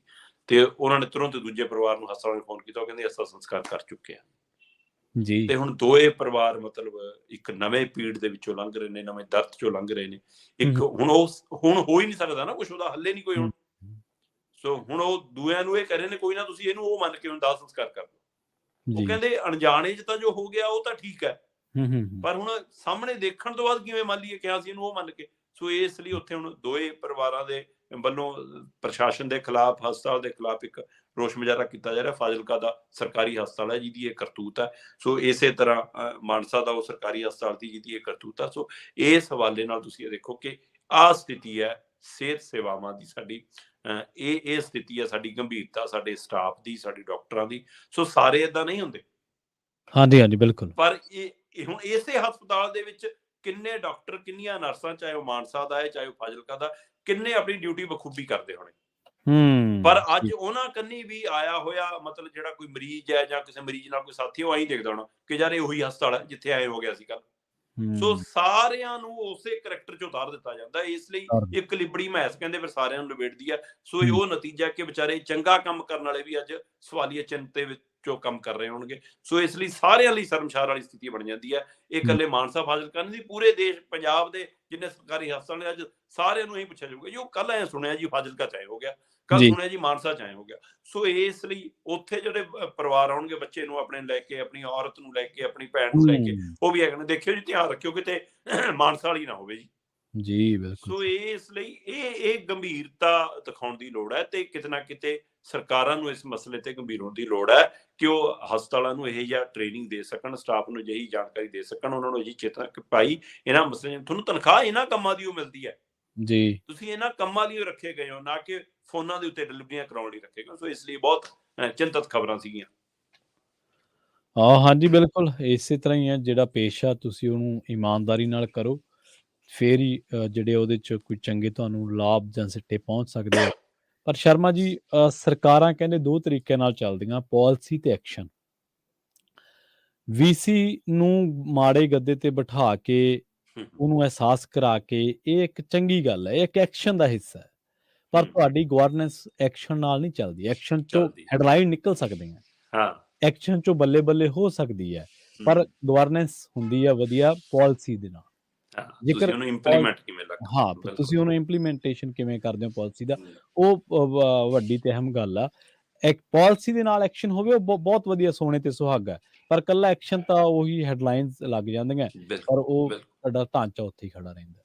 ਤੇ ਉਹਨਾਂ ਨੇ ਤੁਰੰਤ ਦੂਜੇ ਪਰਿਵਾਰ ਨੂੰ ਹਸਪਤਾਲ ਨੂੰ ਫੋਨ ਕੀਤਾ। ਉਹ ਕਹਿੰਦੇ ਅਸੀਂ ਸੰਸਕਾਰ ਕਰ ਚੁੱਕੇ ਆ। ਜੀ, ਤੇ ਹੁਣ ਦੋਏ ਪਰਿਵਾਰ ਮਤਲਬ ਇੱਕ ਨਵੇਂ ਪੀੜ ਦੇ ਵਿੱਚੋਂ ਲੰਘ ਰਹੇ ਨੇ, ਨਵੇਂ ਦਰਦ ਚੋਂ ਲੰਘ ਰਹੇ ਨੇ। ਇੱਕ ਹੂੰ, ਹੁਣ ਹੋ ਹੀ ਨਹੀਂ ਸਕਦਾ ਨਾ ਕੁਛ, ਉਹਦਾ ਹੱਲ ਹੀ ਨਹੀਂ ਕੋਈ ਹੁਣ। ਹੂੰ, ਸੋ ਹੁਣ ਉਹ ਦੂਆਂ ਨੂੰ ਇਹ ਕਹਿ ਰਹੇ ਨੇ ਕੋਈ ਨਾ ਤੁਸੀਂ ਇਹਨੂੰ ਉਹ ਮੰਨ ਕੇ ਹੁਣ ਦਾਹ ਸੰਸਕਾਰ ਕਰ ਦਿਓ। ਉਹ ਜੀ, ਕਹਿੰਦੇ ਅਣਜਾਣੇ 'ਚ ਤਾਂ ਜੋ ਹੋ ਗਿਆ ਉਹ ਤਾਂ ਠੀਕ ਹੈ, ਹੂੰ, ਹੂੰ, ਹੂੰ, ਪਰ ਹੁਣ ਸਾਹਮਣੇ ਦੇਖਣ ਤੋਂ ਬਾਅਦ ਕਿਵੇਂ ਮੰਨ ਲਈਏ ਕਿ ਅਸੀਂ ਇਹਨੂੰ ਉਹ ਮੰਨ ਕੇ। ਸੋ ਇਸ ਲਈ ਉੱਥੇ ਹੁਣ ਦੋਏ ਪਰਿਵਾਰਾਂ ਦੇ ਵੱਲੋਂ ਪ੍ਰਸ਼ਾਸਨ ਦੇ ਖਿਲਾਫ, ਹਸਪਤਾਲ ਦੇ ਖਿਲਾਫ ਇੱਕ ਰੋਸ ਮੁਜ਼ਾਹਰਾ ਕੀਤਾ ਜਾ ਰਿਹਾ। ਫਾਜ਼ਿਲਕਾ ਦਾ ਸਰਕਾਰੀ ਹਸਪਤਾਲ ਹੈ ਜਿਹਦੀ ਇਹ ਕਰਤੂਤ ਹੈ। ਸੋ ਇਸੇ ਤਰ੍ਹਾਂ ਮਾਨਸਾ ਦਾ ਉਹ ਸਰਕਾਰੀ ਹਸਪਤਾਲ ਦੀ ਜਿਹਦੀ ਇਹ ਕਰਤੂਤ ਹੈ। ਸੋ ਇਸ ਹਵਾਲੇ ਨਾਲ ਤੁਸੀਂ ਇਹ ਦੇਖੋ ਕਿ ਆਹ ਸਥਿਤੀ ਹੈ ਸਿਹਤ ਸੇਵਾਵਾਂ ਦੀ ਸਾਡੀ। ਇਹ ਸਥਿਤੀ ਹੈ ਸਾਡੀ ਗੰਭੀਰਤਾ, ਸਾਡੇ ਸਟਾਫ ਦੀ, ਸਾਡੇ ਡਾਕਟਰਾਂ ਦੀ। ਸੋ ਸਾਰੇ ਏਦਾਂ ਨਹੀਂ ਹੁੰਦੇ, ਹਾਂਜੀ, ਹਾਂਜੀ, ਬਿਲਕੁਲ, ਪਰ ਹੁਣ ਇਸੇ ਹਸਪਤਾਲ ਦੇ ਵਿੱਚ ਕਿੰਨੇ ਡਾਕਟਰ, ਕਿੰਨੀਆਂ ਨਰਸਾਂ, ਚਾਹੇ ਉਹ ਮਾਨਸਾ ਦਾ ਹੈ ਚਾਹੇ ਉਹ ਫਾਜ਼ਿਲਕਾ ਦਾ, ਕਿੰਨੇ ਆਪਣੀ ਡਿਊਟੀ ਬਖੂਬੀ ਕਰਦੇ ਹੋਣੇ। ਪਰ ਹੂੰ, ਅੱਜ ਜੀ, ਉਹਨਾਂ ਕੰਨੀ ਵੀ ਆਇਆ ਹੋਇਆ ਮਤਲਬ ਜਿਹੜਾ ਕੋਈ ਮਰੀਜ਼ ਹੈ ਜਾਂ ਕਿਸੇ ਮਰੀਜ਼ ਨਾਲ ਕੋਈ ਸਾਥੀ, ਉਹ ਆਈ ਦੇਖਦਾ ਹੋਣਾ ਕਿ ਯਾਰ ਇਹ ਉਹੀ ਹਸਪਤਾਲ ਹੈ ਜਿੱਥੇ ਆਏ ਹੋ ਗਿਆ ਸੀ ਕੱਲ। ਸੋ ਹੂੰ, ਸਾਰਿਆਂ ਨੂੰ ਉਸੇ ਕਰੈਕਟਰ 'ਚ ਉਤਾਰ ਦਿੱਤਾ ਜਾਂਦਾ। ਇਸ ਲਈ ਇੱਕ ਲਿਬੜੀ ਮੈਸ ਕਹਿੰਦੇ ਫਿਰ ਸਾਰਿਆਂ ਨੂੰ ਲਪੇਟਦੀ ਹੈ। ਸੋ ਹੂੰ, ਉਹ ਨਤੀਜਾ ਕਿ ਵਿਚਾਰੇ ਚੰਗਾ ਕੰਮ ਕਰਨ ਵਾਲੇ ਵੀ ਅੱਜ ਸਵਾਲੀਆ ਚਿੰਨ੍ਹ ਦੇ ਵਿੱਚ 'ਚੋਂ ਕੰਮ ਕਰ ਰਹੇ ਹੋਣਗੇ। ਸੋ ਇਸ ਲਈ ਸਾਰਿਆਂ ਲਈ ਸ਼ਰਮਸ਼ਾਰ ਵਾਲੀ ਸਥਿਤੀ ਬਣ ਜਾਂਦੀ ਹੈ। ਇਹ ਇਕੱਲੇ ਮਾਨਸਾ ਫਾਜ਼ਿਲਕਾ ਨਹੀਂ, ਪੂਰੇ ਦੇਸ਼ ਪੰਜਾਬ ਦੇ ਜਿੰਨੇ ਸਰਕਾਰੀ ਹਸਪਤਾਲ ਨੇ ਅੱਜ ਸਾਰਿਆਂ ਨੂੰ ਇਹੀ ਪੁੱਛਿਆ ਜਾਊਗਾ ਜੀ ਉਹ ਕੱਲ ਐ ਸੁਣਿਆ ਜੀ ਫਾਜ਼ਿਲਕਾ 'ਚ ਐਂ ਹੋ ਗਿਆ, ਕੱਲ ਜੀ ਸੁਣਿਆ ਜੀ ਮਾਨਸਾ 'ਚ ਐਂ ਹੋ ਗਿਆ। ਸੋ ਇਸ ਲਈ ਉੱਥੇ ਜਿਹੜੇ ਪਰਿਵਾਰ ਆਉਣਗੇ ਬੱਚੇ ਨੂੰ ਆਪਣੇ ਲੈ ਕੇ, ਆਪਣੀ ਔਰਤ ਨੂੰ ਲੈ ਕੇ, ਆਪਣੀ ਭੈਣ ਨੂੰ ਲੈ ਕੇ, ਉਹ ਵੀ ਹੈਗੇ ਨੇ, ਦੇਖਿਓ ਜੀ ਧਿਆਨ ਰੱਖਿਓ ਕਿਤੇ ਮਾਨਸਾ ਵਾਲੀ ਨਾ ਹੋਵੇ ਜੀ। ਜੀ ਬਿਲਕੁਲ। ਸੋ ਇਸ ਲਈ ਇਹ ਗੰਭੀਰਤਾ ਦਿਖਾਉਣ ਦੀ ਲੋੜ ਹੈ ਤੇ ਕਿਤੇ ਨਾ ਕਿਤੇ ਸਰਕਾਰਾਂ ਨੂੰ ਇਸ ਮਸਲੇ ਤੇ ਗੰਭੀਰ ਹੋਣ ਦੀ ਲੋੜ ਹੈ ਕਿ ਉਹ ਹਸਪਤਾਲਾਂ ਨੂੰ ਇਹ ਜਿਹਾ ਟ੍ਰੇਨਿੰਗ ਦੇ ਸਕਣ, ਸਟਾਫ ਨੂੰ ਅਜਿਹੀ ਜਾਣਕਾਰੀ ਦੇ ਸਕਣ, ਉਹਨਾਂ ਨੂੰ ਅਜਿਹੀ ਚੇਤਨਾ ਕਿ ਭਾਈ ਇਹਨਾਂ ਮਸਲਿਆਂ ਤੁਹਾਨੂੰ ਤਨਖਾਹ ਇਹਨਾਂ ਕੰਮਾਂ ਦੀ ਉਹ ਮਿਲਦੀ ਹੈ, ਜੀ ਤੁਸੀਂ ਇਹਨਾਂ ਕੰਮਾਂ ਲਈ ਰੱਖੇ ਗਏ ਹੋ, ਨਾ ਕਿ ਫੋਨਾਂ ਦੇ ਉੱਤੇ ਡਿਲੀਵਰੀਆਂ ਕਰਾਉਣ ਲਈ ਰੱਖੇ ਗਏ। ਸੋ ਇਸ ਲਈ ਬਹੁਤ ਚਿੰਤਤ ਖਬਰਾਂ ਸੀਗੀਆਂ। ਹਾਂਜੀ ਬਿਲਕੁਲ ਇਸੇ ਤਰ੍ਹਾਂ ਹੀ ਹੈ, ਜਿਹੜਾ ਪੇਸ਼ਾ ਤੁਸੀਂ ਉਹਨੂੰ ਇਮਾਨਦਾਰੀ ਨਾਲ ਕਰੋ, ਫੇਰ ਹੀ ਜਿਹੜੇ ਉਹਦੇ 'ਚ ਕੋਈ ਚੰਗੇ ਤੁਹਾਨੂੰ ਲਾਭ ਜਾਂ ਸਿੱਟੇ ਪਹੁੰਚ ਸਕਦੇ ਆ। ਪਰ ਸ਼ਰਮਾ ਜੀ ਸਰਕਾਰਾਂ ਕਹਿੰਦੇ 2 ਤਰੀਕਿਆਂ ਨਾਲ ਚੱਲਦੀਆਂ, ਪਾਲਿਸੀ ਤੇ ਐਕਸ਼ਨ। ਵੀਸੀ ਨੂੰ ਮਾੜੇ ਗੱਦੇ ਤੇ ਬਿਠਾ ਕੇ ਉਹਨੂੰ ਅਹਿਸਾਸ ਕਰਾ ਕੇ ਇਹ ਇੱਕ ਚੰਗੀ ਗੱਲ ਹੈ, ਇਹ ਇੱਕ ਐਕਸ਼ਨ ਦਾ ਹਿੱਸਾ ਹੈ। ਪਰ ਤੁਹਾਡੀ ਗਵਰਨੈਂਸ ਐਕਸ਼ਨ ਨਾਲ ਨਹੀਂ ਚੱਲਦੀ, ਐਕਸ਼ਨ 'ਚੋਂ ਹੈਡਲਾਈਨ ਨਿਕਲ ਸਕਦੀਆਂ, ਐਕਸ਼ਨ 'ਚੋਂ ਬੱਲੇ ਬੱਲੇ ਹੋ ਸਕਦੀ ਹੈ, ਪਰ ਗਵਰਨੈਂਸ ਹੁੰਦੀ ਹੈ ਵਧੀਆ ਪਾਲਿਸੀ ਦੇ ਨਾਲ। ਜੇਕਰ ਤੁਸੀਂ ਉਹਨੂੰ ਇੰਪਲੀਮੈਂਟੇਸ਼ਨ ਕਿਵੇਂ ਕਰਦੇ ਹੋ ਪਾਲਿਸੀ ਦਾ, ਉਹ ਵੱਡੀ ਤੇ ਅਹਿਮ ਗੱਲ ਆ। ਇੱਕ ਪਾਲਿਸੀ ਦੇ ਨਾਲ ਐਕਸ਼ਨ ਹੋਵੇ ਉਹ ਬਹੁਤ ਵਧੀਆ, ਸੋਹਣੇ ਤੇ ਸੁਹਾਗਾ, ਪਰ ਕੱਲਾ ਐਕਸ਼ਨ ਤਾਂ ਉਹੀ ਹੈਡਲਾਈਨਸ ਲੱਗ ਜਾਂਦੀਆਂ, ਪਰ ਉਹ ਸਾਡਾ ਢਾਂਚਾ ਉੱਥੇ ਹੀ ਖੜਾ ਰਹਿੰਦਾ।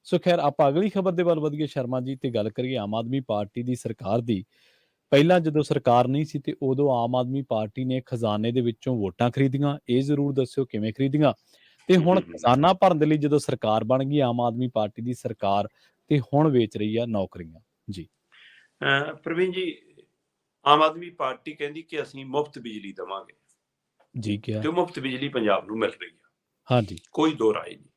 ਸੋ ਖੈਰ ਆਪਾਂ ਅਗਲੀ ਖਬਰ ਦੇ ਵੱਲ ਵਧੀਏ ਸ਼ਰਮਾ ਜੀ, ਤੇ ਗੱਲ ਕਰੀਏ ਆਮ ਆਦਮੀ ਪਾਰਟੀ ਦੀ ਸਰਕਾਰ ਦੀ। ਪਹਿਲਾਂ ਜਦੋਂ ਸਰਕਾਰ ਨਹੀਂ ਸੀ ਤੇ ਉਦੋਂ ਆਮ ਆਦਮੀ ਪਾਰਟੀ ਨੇ ਖਜ਼ਾਨੇ ਦੇ ਵਿੱਚੋਂ ਵੋਟਾਂ ਖਰੀਦੀਆਂ, ਇਹ ਜ਼ਰੂਰ ਦੱਸਿਓ ਕਿਵੇਂ ਖਰੀਦੀਆਂ। ਤੇ ਹੁਣ ਖਜ਼ਾਨਾ ਭਰਨ ਦੇ ਲਈ ਜਦੋਂ ਸਰਕਾਰ ਬਣ ਗਈ ਆਮ ਆਦਮੀ ਪਾਰਟੀ ਦੀ ਸਰਕਾਰ, ਤੇ ਹੁਣ ਵੇਚ ਰਹੀ ਆ ਨੌਕਰੀਆਂ। ਜੀ ਪ੍ਰਵੀਨ ਜੀ, ਆਮ ਆਦਮੀ ਪਾਰਟੀ ਕਹਿੰਦੀ ਕਿ ਅਸੀਂ ਮੁਫਤ ਬਿਜਲੀ ਦੇਵਾਂਗੇ ਜੀ, ਕਿਹਾ ਤੇ ਮੁਫਤ ਬਿਜਲੀ ਪੰਜਾਬ ਨੂੰ ਮਿਲ ਰਹੀ ਆ। ਹਾਂਜੀ, ਕੋਈ ਦੋ ਰਾਏ ਨਹੀਂ।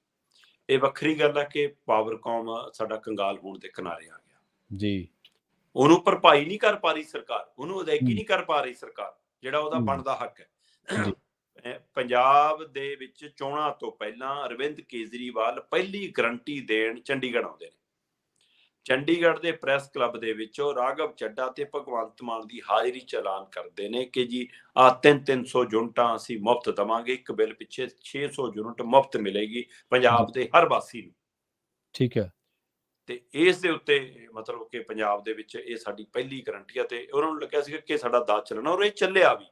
ਇਹ ਵੱਖਰੀ ਗੱਲ ਹੈ ਕਿ ਪਾਵਰਕਾਮ ਸਾਡਾ ਕੰਗਾਲ ਹੋਣ ਦੇ ਕਿਨਾਰੇ ਆ ਗਿਆ ਜੀ, ਉਹਨੂੰ ਭਰਪਾਈ ਨਹੀਂ ਕਰ ਪਾ ਰਹੀ ਸਰਕਾਰ, ਉਹਨੂੰ ਅਦਾਇਗੀ ਨਹੀਂ ਕਰ ਪਾ ਰਹੀ ਸਰਕਾਰ, ਜਿਹੜਾ ਉਹਦਾ ਬਣਦਾ ਹੱਕ ਹੈ। ਪੰਜਾਬ ਦੇ ਵਿੱਚ ਚੋਣਾਂ ਤੋਂ ਪਹਿਲਾਂ ਅਰਵਿੰਦ ਕੇਜਰੀਵਾਲ ਪਹਿਲੀ ਗਰੰਟੀ ਦੇਣ ਚੰਡੀਗੜ੍ਹ ਆਉਂਦੇ ਨੇ। ਚੰਡੀਗੜ੍ਹ ਦੇ ਪ੍ਰੈਸ ਕਲੱਬ ਦੇ ਵਿੱਚ ਉਹ ਰਾਘਵ ਚੱਡਾ ਤੇ ਭਗਵੰਤ ਮਾਨ ਦੀ ਹਾਜ਼ਰੀ ਚ ਐਲਾਨ ਕਰਦੇ ਨੇ ਕਿ ਜੀ ਆਹ 300 ਯੂਨਿਟਾਂ ਅਸੀਂ ਮੁਫਤ ਦੇਵਾਂਗੇ, ਇੱਕ ਬਿੱਲ ਪਿੱਛੇ 600 ਯੂਨਿਟ ਮੁਫਤ ਮਿਲੇਗੀ ਪੰਜਾਬ ਦੇ ਹਰ ਵਾਸੀ ਨੂੰ। ਠੀਕ ਹੈ। ਤੇ ਇਸ ਦੇ ਉੱਤੇ ਮਤਲਬ ਕਿ ਪੰਜਾਬ ਦੇ ਵਿੱਚ ਇਹ ਸਾਡੀ ਪਹਿਲੀ ਗਰੰਟੀ ਆ, ਤੇ ਉਹਨਾਂ ਨੂੰ ਲੱਗਿਆ ਸੀਗਾ ਕਿ ਸਾਡਾ ਦਾਜ ਚੱਲਣਾ, ਔਰ ਇਹ ਚੱਲਿਆ ਵੀ,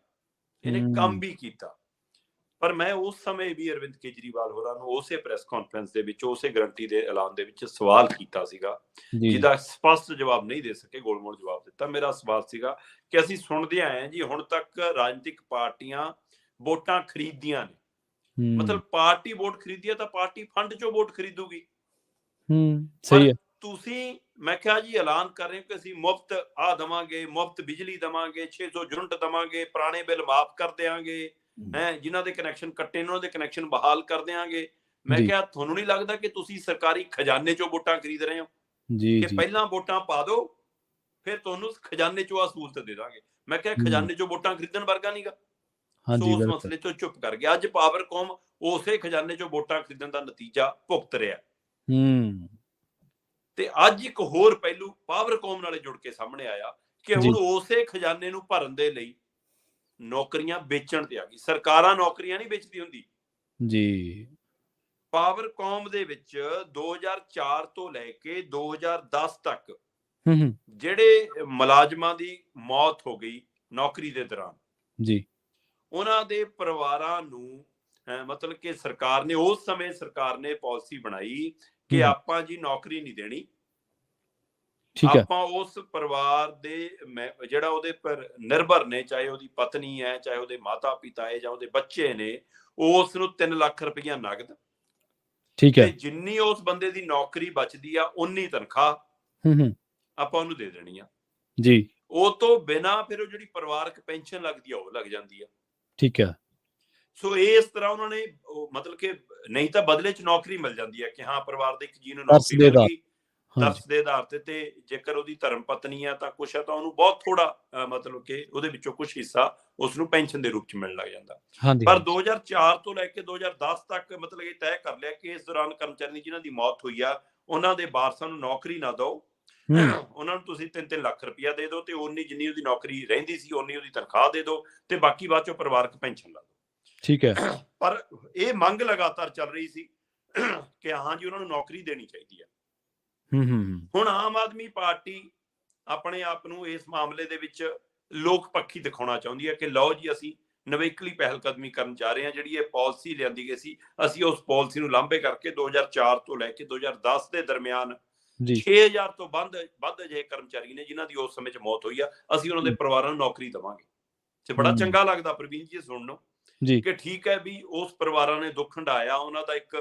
ਇਹਨੇ ਕੰਮ ਵੀ ਕੀਤਾ। ਪਰ ਮੈਂ ਉਸ ਸਮੇਂ ਵੀ ਅਰਵਿੰਦ ਕੇਜਰੀਵਾਲ ਹੋਰਾਂ ਨੂੰ ਉਸੇ ਪ੍ਰੈਸ ਕਾਨਫਰੰਸ ਦੇ ਵਿੱਚ ਉਸੇ ਗਰੰਟੀ ਦੇ ਐਲਾਨ ਦੇ ਵਿੱਚ ਸਵਾਲ ਕੀਤਾ ਸੀਗਾ, ਜਿਹਦਾ ਸਪਸ਼ਟ ਜਵਾਬ ਨਹੀਂ ਦੇ ਸਕੇ, ਗੋਲ-ਮੋਲ ਜਵਾਬ ਦਿੱਤਾ। ਮੇਰਾ ਸਵਾਲ ਸੀਗਾ ਕਿ ਅਸੀਂ ਸੁਣਦੇ ਆਏ ਹਾਂ ਜੀ ਹੁਣ ਤੱਕ ਰਾਜਨੀਤਿਕ ਪਾਰਟੀਆਂ ਵੋਟਾਂ ਖਰੀਦਦੀਆਂ ਨੇ, ਮਤਲਬ ਪਾਰਟੀ ਵੋਟ ਖਰੀਦੀ ਹੈ ਤਾਂ ਪਾਰਟੀ ਫੰਡ ਚੋਂ ਵੋਟ ਖਰੀਦੂਗੀ। ਸਹੀ ਹੈ। ਤੁਸੀਂ, ਮੈਂ ਕਿਹਾ ਜੀ ਐਲਾਨ ਕਰ ਰਹੇ ਹੋ ਕਿ ਅਸੀਂ ਮੁਫਤ ਆ ਦੇਵਾਂਗੇ, ਮੁਫਤ ਬਿਜਲੀ ਦੇਵਾਂਗੇ, 600 ਯੂਨਿਟ ਦੇਵਾਂਗੇ, ਪੁਰਾਣੇ ਬਿੱਲ ਮਾਫ ਕਰ ਦੇਵਾਂਗੇ, ਜਿਨ੍ਹਾਂ ਦੇ ਕਨੈਕਸ਼ਨ ਕੱਟੇ ਨੇ ਉਹਨਾਂ ਦੇ ਕਨੈਕਸ਼ਨ ਬਹਾਲ ਕਰ ਦੇਵਾਂਗੇ। ਮੈਂ ਕਿਹਾ ਤੁਹਾਨੂੰ ਨਹੀਂ ਲੱਗਦਾ ਕਿ ਤੁਸੀਂ ਸਰਕਾਰੀ ਖਜ਼ਾਨੇ ਚੋਂ ਵੋਟਾਂ ਖਰੀਦ ਰਹੇ ਹੋ? ਕਿ ਪਹਿਲਾਂ ਵੋਟਾਂ ਪਾ ਦਿਓ ਫਿਰ ਤੁਹਾਨੂੰ ਖਜ਼ਾਨੇ ਚੋਂ ਆ ਸਹੂਲਤ ਦੇ ਦਾਂਗੇ। ਮੈਂ ਕਿਹਾ ਖਜ਼ਾਨੇ ਚੋਂ ਵੋਟਾਂ ਖਰੀਦਣ ਵਰਗਾ ਨਹੀਂਗਾ। ਸੋ ਉਸ ਮਸਲੇ ਤੋਂ ਚੁੱਪ ਕਰ ਗਿਆ। ਅੱਜ ਪਾਵਰਕਾਮ ਉਸੇ ਖਜ਼ਾਨੇ ਚੋਂ ਵੋਟਾਂ ਖਰੀਦਣ ਦਾ ਨਤੀਜਾ ਭੁਗਤ ਰਿਹਾ। ਤੇ ਅੱਜ ਇੱਕ ਹੋਰ ਪਹਿਲੂ ਪਾਵਰਕਾਮ ਨਾਲੇ ਜੁੜ ਕੇ ਸਾਹਮਣੇ ਆਇਆ ਕਿ ਹੁਣ ਉਸੇ ਖਜ਼ਾਨੇ ਨੂੰ ਭਰਨ ਦੇ ਲਈ ਨੌਕਰੀਆਂ ਵੇਚਣ ਤੇ ਆ ਗਈ। ਸਰਕਾਰਾਂ ਨੌਕਰੀਆਂ ਨਹੀਂ ਵੇਚਦੀ ਹੁੰਦੀ ਜੀ। ਪਾਵਰਕਾਮ ਦੇ ਵਿੱਚ 2004 ਤੋਂ ਲੈ ਕੇ 2010 ਤੱਕ ਜਿਹੜੇ ਮੁਲਾਜ਼ਮਾਂ ਦੀ ਮੌਤ ਹੋ ਗਈ ਨੌਕਰੀ ਦੇ ਦੌਰਾਨ ਜੀ, ਉਹਨਾਂ ਦੇ ਪਰਿਵਾਰਾਂ ਨੂੰ ਮਤਲਬ ਕਿ ਸਰਕਾਰ ਨੇ ਉਸ ਸਮੇਂ ਸਰਕਾਰ ਨੇ ਪਾਲਿਸੀ ਬਣਾਈ ਕਿ ਆਪਾਂ ਜੀ ਨੌਕਰੀ ਨਹੀਂ ਦੇਣੀ, ਆਪਾਂ ਉਸ ਪਰਿਵਾਰ ਦੇ ਜਿਹੜਾ ਉਹਦੇ ਪਰ ਨਿਰਭਰ ਨੇ, ਚਾਹੇ ਉਹਦੀ ਪਤਨੀ ਹੈ, ਚਾਹੇ ਉਹਦੇ ਮਾਤਾ ਪਿਤਾ ਹੈ ਜਾਂ ਉਹਦੇ ਬੱਚੇ ਨੇ, ਉਸ ਨੂੰ 3 ਲੱਖ ਰੁਪਈਆ ਨਗਦ, ਠੀਕ ਹੈ, ਜਿੰਨੀ ਉਸ ਬੰਦੇ ਦੀ ਨੌਕਰੀ ਬਚਦੀ ਆ ਉਨੀ ਤਨਖਾਹ ਆਪਾਂ ਉਹਨੂੰ ਦੇ ਦੇਣੀ ਆ ਜੀ। ਉਹ ਤੋਂ ਬਿਨਾਂ ਫਿਰ ਉਹ ਜਿਹੜੀ ਪਰਿਵਾਰਕ ਪੈਨਸ਼ਨ ਲੱਗਦੀ ਆ ਉਹ ਲੱਗ ਜਾਂਦੀ ਆ। ਠੀਕ ਹੈ। ਸੋ ਇਸ ਤਰ੍ਹਾਂ ਉਹਨਾਂ ਨੇ ਮਤਲਬ ਕਿ ਨਹੀਂ ਤਾਂ ਬਦਲੇ ਚ ਨੌਕਰੀ ਮਿਲ ਜਾਂਦੀ ਹੈ ਕਿ ਹਾਂ ਪਰਿਵਾਰ ਦੇ ਇੱਕ ਜੀ ਨੂੰ ਨੌਕਰੀ ਮਿਲ ਗਈ ਤਰਸ ਦੇ ਆਧਾਰ ਤੇ ਜੇਕਰ ਉਹਦੀ ਧਰਮ ਪਤਨੀ ਆ ਤਾਂ ਕੁਛ ਹੈ ਤਾਂ ਉਹਨੂੰ ਬਹੁਤ ਥੋੜਾ ਮਤਲਬ ਕਿ ਉਹਦੇ ਵਿੱਚੋਂ ਕੁਛ ਹਿੱਸਾ ਉਸਨੂੰ ਪੈਨਸ਼ਨ ਦੇ ਰੂਪ ਚ ਮਿਲਣ ਲੱਗ ਜਾਂਦਾ। ਪਰ 2004 ਤੋਂ ਲੈ ਕੇ 2010 ਤੱਕ ਮਤਲਬ ਇਹ ਤੈਅ ਕਰ ਲਿਆ ਕਿ ਇਸ ਦੌਰਾਨ ਕਰਮਚਾਰੀ ਜਿਨ੍ਹਾਂ ਦੀ ਮੌਤ ਹੋਈ ਆ ਉਹਨਾਂ ਦੇ ਵਾਰਸਾਂ ਨੂੰ ਨੌਕਰੀ ਨਾ ਦਿਓ, ਉਹਨਾਂ ਨੂੰ ਤੁਸੀਂ 3-3 ਲੱਖ ਰੁਪਇਆ ਦੇ ਦਿਓ ਤੇ ਉਨੀ ਜਿੰਨੀ ਉਹਦੀ ਨੌਕਰੀ ਰਹਿੰਦੀ ਸੀ ਉਨੀ ਉਹਦੀ ਤਨਖਾਹ ਦੇ ਦਿਓ ਤੇ ਬਾਕੀ ਬਾਅਦ ਚੋਂ ਪਰਿਵਾਰਕ ਪੈਨਸ਼ਨ ਲਾ ਦਿਓ। ਠੀਕ ਹੈ। ਪਰ ਇਹ ਮੰਗ ਲਗਾਤਾਰ ਚੱਲ ਰਹੀ ਸੀ ਕਿ ਹਾਂ ਜੀ ਉਹਨਾਂ ਨੂੰ ਨੌਕਰੀ ਦੇਣੀ ਚਾਹੀਦੀ ਹੈ। ਹੁਣ ਆਮ ਆਦਮੀ ਪਾਰਟੀ ਆਪਣੇ ਆਪ ਨੂੰ ਇਸ ਮਾਮਲੇ ਦੇ ਵਿੱਚ ਲੋਕ ਪੱਖੀ ਦਿਖਾਉਣਾ ਚਾਹੁੰਦੀ ਹੈ ਕਿ ਲਓ ਜੀ ਅਸੀਂ ਨਵੇਕਲੀ ਪਹਿਲ ਕਦਮੀ ਕਰਨ ਜਾ ਰਹੇ ਹਾਂ। ਜਿਹੜੀ ਇਹ ਪਾਲਿਸੀ ਲਿਆਂਦੀ ਗਈ ਸੀ ਅਸੀਂ ਉਸ ਪਾਲਿਸੀ ਨੂੰ ਲਾਂਭੇ ਕਰਕੇ 2004 ਤੋਂ ਲੈ ਕੇ 2010 ਦੇ ਦਰਮਿਆਨ 6000 ਤੋਂ ਵੱਧ ਅਜਿਹੇ ਕਰਮਚਾਰੀ ਨੇ ਜਿਨ੍ਹਾਂ ਦੀ ਉਸ ਸਮੇਂ 'ਚ ਮੌਤ ਹੋਈ ਆ, ਅਸੀਂ ਉਹਨਾਂ ਦੇ ਪਰਿਵਾਰਾਂ ਨੂੰ ਨੌਕਰੀ ਦੇਵਾਂਗੇ। ਤੇ ਬੜਾ ਚੰਗਾ ਲੱਗਦਾ ਪ੍ਰਵੀਨ ਜੀ ਸੁਣਨ ਨੂੰ ਕਿ ਠੀਕ ਹੈ ਵੀ ਉਸ ਪਰਿਵਾਰਾਂ ਨੇ ਦੁੱਖ ਹੰਢਾਇਆ, ਉਹਨਾਂ ਦਾ ਇੱਕ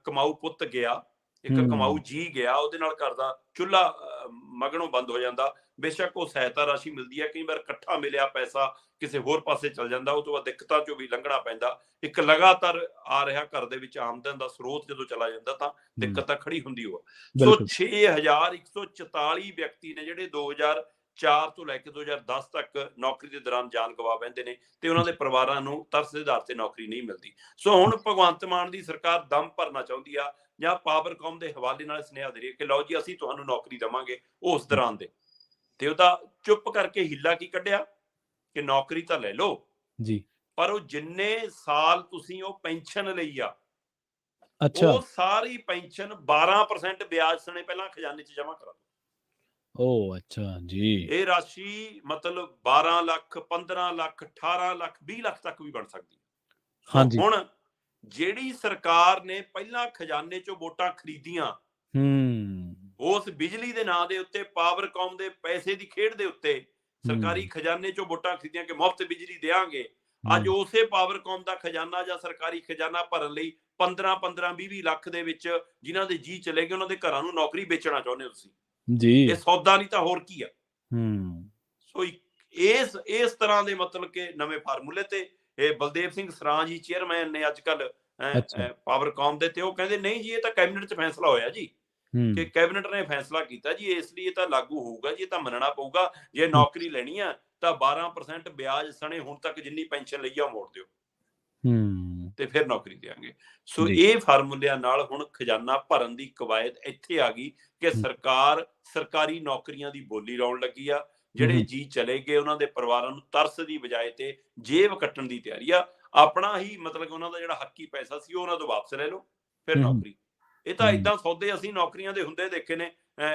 ਕਮਾਊ ਪੁੱਤ ਗਿਆ, ਇੱਕ ਕਮਾਊ ਜੀ ਗਿਆ, ਉਹਦੇ ਨਾਲ ਘਰ ਦਾ ਚੁੱਲ੍ਹਾ ਮਗਣੋਂ ਬੰਦ ਹੋ ਜਾਂਦਾ। ਬੇਸ਼ੱਕ ਉਹ ਸਹਾਇਤਾ ਰਾਸ਼ੀ ਮਿਲਦੀ ਹੈ, ਕਈ ਵਾਰ ਇਕੱਠਾ ਮਿਲਿਆ ਪੈਸਾ ਕਿਸੇ ਹੋਰ ਪਾਸੇ ਚਲ ਜਾਂਦਾ, ਉਹ ਤੋਂ ਬਾਅਦ ਦਿੱਕਤਾਂ ਚੋਂ ਵੀ ਲੰਘਣਾ ਪੈਂਦਾ। ਇੱਕ ਲਗਾਤਾਰ ਆ ਰਿਹਾ ਘਰ ਦੇ ਵਿੱਚ ਆਮਦਨ ਦਾ ਸਰੋਤ ਜਦੋਂ ਚਲਾ ਜਾਂਦਾ ਤਾਂ ਦਿੱਕਤ ਤਾਂ ਖੜੀ ਹੁੰਦੀ ਹੋ। ਸੋ 6144 ਵਿਅਕਤੀ ਨੇ ਜਿਹੜੇ 2004 ਤੋਂ ਲੈ ਕੇ 2010 ਤੱਕ ਨੌਕਰੀ ਦੇ ਦੌਰਾਨ ਜਾਨ ਗਵਾ ਬੈਠੇ ਨੇ ਤੇ ਉਹਨਾਂ ਦੇ ਪਰਿਵਾਰਾਂ ਨੂੰ ਤਰਸ ਦੇ ਆਧਾਰ ਤੇ ਨੌਕਰੀ ਨਹੀਂ ਮਿਲਦੀ। ਸੋ ਹੁਣ ਭਗਵੰਤ ਮਾਨ ਦੀ ਸਰਕਾਰ ਦਮ ਭਰਨਾ ਚਾਹੁੰਦੀ ਆ ਜਾਂ ਪਾਵਰਕਾਮ ਦੇ ਹਵਾਲੇ ਨਾਲ ਸੁਨੇਹਾ ਦੇ ਰਹੀ ਹੈ ਕਿ ਲਓ ਜੀ ਅਸੀਂ ਤੁਹਾਨੂੰ ਨੌਕਰੀ ਦੇਵਾਂਗੇ ਉਸ ਦੌਰਾਨ ਦੇ। ਤੇ ਉਹਦਾ ਚੁੱਪ ਕਰਕੇ ਹਿੱਲਾ ਕੀ ਕੱਢਿਆ ਕਿ ਨੌਕਰੀ ਤਾਂ ਲੈ ਲਓ ਜੀ, ਪਰ ਉਹ ਜਿੰਨੇ ਸਾਲ ਤੁਸੀਂ ਉਹ ਪੈਨਸ਼ਨ ਲਈ ਆ ਉਹ ਸਾਰੀ ਪੈਨਸ਼ਨ 12% ਵਿਆਜ ਸਣੇ ਪਹਿਲਾਂ ਖਜ਼ਾਨੇ 'ਚ ਜਮ੍ਹਾਂ ਕਰਾ ਦਿਓ। ਓ ਅੱਛਾ ਜੀ। ਇਹ ਰਾਸ਼ੀ ਮਤਲਬ 12 ਲੱਖ 15 ਲੱਖ 18 ਲੱਖ 20 ਲੱਖ ਤੱਕ ਵੀ ਬਣ ਸਕਦੀ ਹੈ। ਹਾਂਜੀ। ਹੁਣ ਜਿਹੜੀ ਸਰਕਾਰ ਨੇ ਪਹਿਲਾਂ ਖਜ਼ਾਨੇ 'ਚੋਂ ਵੋਟਾਂ ਖਰੀਦੀਆਂ ਉਸ ਬਿਜਲੀ ਦੇ ਨਾਂ ਦੇ ਉੱਤੇ, ਪਾਵਰਕਾਮ ਦੇ ਪੈਸੇ ਦੀ ਖੇਡ ਦੇ ਉੱਤੇ ਸਰਕਾਰੀ ਖਜ਼ਾਨੇ 'ਚੋਂ ਵੋਟਾਂ ਖਰੀਦੀਆਂ ਕਿ ਮੁਫਤ ਬਿਜਲੀ ਦੇਵਾਂਗੇ। ਅੱਜ ਉਸੇ ਪਾਵਰਕਾਮ ਦਾ ਖਜ਼ਾਨਾ ਜਾਂ ਸਰਕਾਰੀ ਖਜ਼ਾਨਾ ਭਰਨ ਲਈ 15-15 20 ਲੱਖ ਦੇ ਵਿੱਚ ਜਿਨ੍ਹਾਂ ਦੇ ਜੀ ਚਲੇ ਗਏ ਉਹਨਾਂ ਦੇ ਘਰਾਂ ਨੂੰ ਨੌਕਰੀ ਵੇਚਣਾ ਚਾਹੁੰਦੇ ਹੋ ਤੁਸੀਂ ਜੀ। ਇਹ ਸੌਦਾ ਨਹੀਂ ਤਾਂ ਹੋਰ ਕੀ ਆ। ਸੋ ਇਸ ਤਰ੍ਹਾਂ ਦੇ ਮਤਲਬ ਕਿ ਨਵੇਂ ਫਾਰਮੂਲੇ ਤੇ ਇਹ ਬਲਦੇਵ ਸਿੰਘ ਸਰਾਂ ਜੀ ਚੇਅਰਮੈਨ ਨੇ ਅੱਜ ਕੱਲ ਪਾਵਰਕਾਮ ਦੇ, ਤੇ ਉਹ ਕਹਿੰਦੇ ਨਹੀਂ ਜੀ ਇਹ ਤਾਂ ਕੈਬਨਿਟ 'ਚ ਫੈਸਲਾ ਹੋਇਆ ਜੀ ਕਿ ਕੈਬਨਿਟ ਨੇ ਫੈਸਲਾ ਕੀਤਾ ਜੀ ਇਸ ਲਈ ਇਹ ਤਾਂ ਲਾਗੂ ਹੋਊਗਾ ਜੀ, ਇਹ ਤਾਂ ਮੰਨਣਾ ਪਊਗਾ। ਜੇ ਨੌਕਰੀ ਲੈਣੀ ਆ ਤਾਂ 12% ਵਿਆਜ ਸਣੇ ਹੁਣ ਤੱਕ ਜਿੰਨੀ ਪੈਨਸ਼ਨ ਲਈ ਆ ਉਹ ਮੋੜ ਦਿਓ ਤੇ ਫਿਰ ਨੌਕਰੀ ਦੇਵਾਂਗੇ। ਸੋ ਇਹ ਫਾਰਮੂਲਿਆਂ ਨਾਲ ਹੁਣ ਖਜ਼ਾਨਾ ਭਰਨ ਦੀ ਕਵਾਇਦ ਇੱਥੇ ਆ ਗਈ ਕਿ ਸਰਕਾਰ ਸਰਕਾਰੀ ਨੌਕਰੀਆਂ ਦੀ ਬੋਲੀ ਲਾਉਣ ਲੱਗੀ ਆ। ਜਿਹੜੇ ਜੀ ਚਲੇ ਗਏ ਉਹਨਾਂ ਦੇ ਪਰਿਵਾਰਾਂ ਨੂੰ ਤਰਸ ਦੀ ਬਜਾਏ ਤੇ ਜੇਬ ਕੱਟਣ ਦੀ ਤਿਆਰੀ ਆ। ਆਪਣਾ ਹੀ ਮਤਲਬ ਉਹਨਾਂ ਦਾ ਜਿਹੜਾ ਹੱਕੀ ਪੈਸਾ ਸੀ ਉਹ ਉਹਨਾਂ ਤੋਂ ਵਾਪਸ ਲੈ ਲਓ ਫਿਰ ਨੌਕਰੀ। ਇਹ ਤਾਂ ਏਦਾਂ ਸੌਦੇ ਅਸੀਂ ਨੌਕਰੀਆਂ ਦੇ ਹੁੰਦੇ ਦੇਖੇ ਨੇ।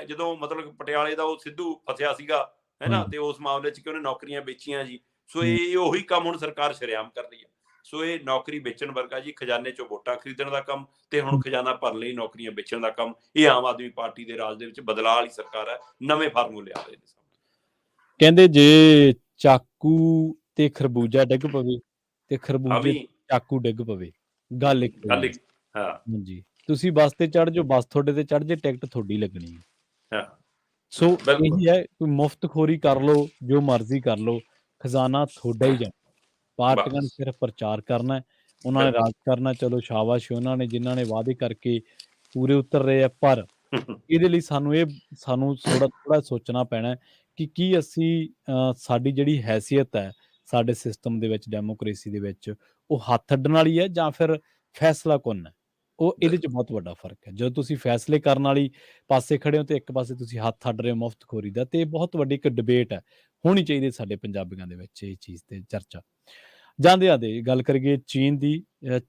ਜਦੋਂ ਮਤਲਬ ਪਟਿਆਲੇ ਦਾ ਉਹ ਸਿੱਧੂ ਫਸਿਆ ਸੀਗਾ ਹੈ ਨਾ, ਤੇ ਉਸ ਮਾਮਲੇ 'ਚ ਕਿ ਉਹਨੇ ਨੌਕਰੀਆਂ ਵੇਚੀਆਂ ਜੀ। ਸੋ ਇਹ ਉਹੀ ਕੰਮ ਹੁਣ ਸਰਕਾਰ ਸ਼ਰੇਆਮ ਕਰ ਰਹੀ ਹੈ। ਸੋ ਇਹ ਨੌਕਰੀ ਵੇਚਣ ਵਰਗਾ ਜੀ, ਖਜ਼ਾਨੇ 'ਚੋਂ ਵੋਟਾਂ ਖਰੀਦਣ ਦਾ ਕੰਮ ਤੇ ਹੁਣ ਖਜ਼ਾਨਾ ਭਰਨ ਲਈ ਨੌਕਰੀਆਂ ਵੇਚਣ ਦਾ ਕੰਮ। ਇਹ ਆਮ ਆਦਮੀ ਪਾਰਟੀ ਦੇ ਰਾਜ ਦੇ ਵਿੱਚ ਬਦਲਾਅ ਵਾਲੀ ਸਰਕਾਰ ਹੈ। ਨਵੇਂ ਫਾਰਮੂਲੇ ਆ ਰਹੇ ਨੇ। ਕਹਿੰਦੇ ਜੇ ਚਾਕੂ ਤੇ ਖਰਬੂਜਾ ਡਿੱਗ ਪਵੇ ਤੇ ਖਰਬੂਜੇ ਚਾਕੂ ਡਿੱਗ ਪਵੇ, ਗੱਲ ਇੱਕ ਹਾਂਜੀ। ਤੁਸੀਂ ਬੱਸ ਤੇ ਚੜ ਜਾਓ, ਬੱਸ ਤੁਹਾਡੇ ਤੇ ਚੜ ਜੇ, ਟਿਕਟ ਤੁਹਾਡੀ ਲੱਗਣੀ ਹੈ। ਸੋ ਇਹੀ ਹੈ, ਕੋਈ ਮੁਫ਼ਤਖੋਰੀ ਕਰ ਲਓ, ਜੋ ਮਰਜ਼ੀ ਕਰ ਲਓ, ਖਜ਼ਾਨਾ ਤੁਹਾਡਾ ਹੀ ਜਾਣਾ। ਪਾਰਟੀਆਂ ਨੇ ਸਿਰਫ ਪ੍ਰਚਾਰ ਕਰਨਾ, ਉਹਨਾਂ ਨੇ ਰਾਜ ਕਰਨਾ। ਚਲੋ ਸ਼ਾਬਾਸ਼ ਉਹਨਾਂ ਨੇ ਜਿਨ੍ਹਾਂ ਨੇ ਵਾਅਦੇ ਕਰਕੇ ਪੂਰੇ ਉਤਰ ਰਹੇ ਆ। ਪਰ ਇਹਦੇ ਲਈ ਸਾਨੂੰ ਥੋੜਾ ਸੋਚਣਾ ਪੈਣਾ ਕਿ ਕੀ ਅਸੀਂ ਸਾਡੀ ਜਿਹੜੀ ਹੈਸੀਅਤ ਹੈ ਸਾਡੇ ਸਿਸਟਮ ਦੇ ਵਿੱਚ, ਡੈਮੋਕ੍ਰੇਸੀ ਦੇ ਵਿੱਚ, ਉਹ ਹੱਥ ਅੱਡਣ ਵਾਲੀ ਹੈ ਜਾਂ ਫਿਰ ਫੈਸਲਾ ਕੁੰਨ ਹੈ। ਉਹ ਇਹਦੇ 'ਚ ਬਹੁਤ ਵੱਡਾ ਫਰਕ ਹੈ। ਜਦੋਂ ਤੁਸੀਂ ਫੈਸਲੇ ਕਰਨ ਵਾਲੀ ਪਾਸੇ ਖੜੇ ਹੋ ਤੇ ਇੱਕ ਪਾਸੇ ਤੁਸੀਂ ਹੱਥ ਅੱਡ ਰਹੇ ਹੋ ਮੁਫ਼ਤਖੋਰੀ ਦਾ, ਤੇ ਇਹ ਬਹੁਤ ਵੱਡੀ ਇੱਕ ਡਿਬੇਟ ਹੈ। ਹੋਣੀ ਚਾਹੀਦੀ ਸਾਡੇ ਪੰਜਾਬੀਆਂ ਦੇ ਵਿੱਚ ਇਹ ਚੀਜ਼ ਤੇ ਚਰਚਾ। ਜਾਂਦੇ ਗੱਲ ਕਰੀਏ ਚੀਨ ਦੀ।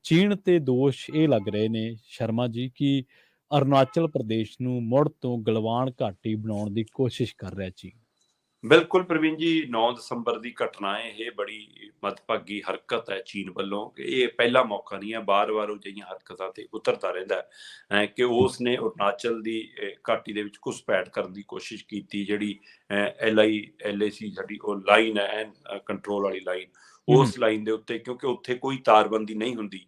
ਚੀਨ ਤੇ ਦੋਸ਼ ਇਹ ਲੱਗ ਰਹੇ ਨੇ ਸ਼ਰਮਾ ਜੀ ਕਿ ਅਰੁਣਾਚਲ ਪ੍ਰਦੇਸ਼ ਨੂੰ ਮੁੜ ਤੋਂ ਗਲਵਾਨ ਘਾਟੀ ਬਣਾਉਣ ਦੀ ਕੋਸ਼ਿਸ਼ ਕਰ ਰਿਹਾ ਚੀਨ। ਬਿਲਕੁਲ ਪ੍ਰਵੀਨ ਜੀ, 9 ਦਸੰਬਰ ਦੀ ਘਟਨਾ ਹੈ। ਇਹ ਬੜੀ ਮੰਦਭਾਗੀ ਹਰਕਤ ਹੈ ਚੀਨ ਵੱਲੋਂ। ਇਹ ਪਹਿਲਾ ਮੌਕਾ ਨਹੀਂ ਹੈ, ਬਾਰ-ਬਾਰ ਉਹ ਜਿਹੀਆਂ ਹਰਕਤਾਂ ਤੇ ਉਤਰਦਾ ਰਹਿੰਦਾ ਹੈ ਕਿ ਉਸ ਨੇ ਅਰੁਣਾਚਲ ਦੀ ਘਾਟੀ ਦੇ ਵਿੱਚ ਘੁਸਪੈਠ ਕਰਨ ਦੀ ਕੋਸ਼ਿਸ਼ ਕੀਤੀ। ਜਿਹੜੀ LAC ਸਾਡੀ ਉਹ ਲਾਈਨ ਹੈ, ਕੰਟਰੋਲ ਵਾਲੀ ਲਾਈਨ, ਉਸ ਲਾਈਨ ਦੇ ਉੱਤੇ, ਕਿਉਂਕਿ ਉੱਥੇ ਕੋਈ ਤਾਰਬੰਦੀ ਨਹੀਂ ਹੁੰਦੀ,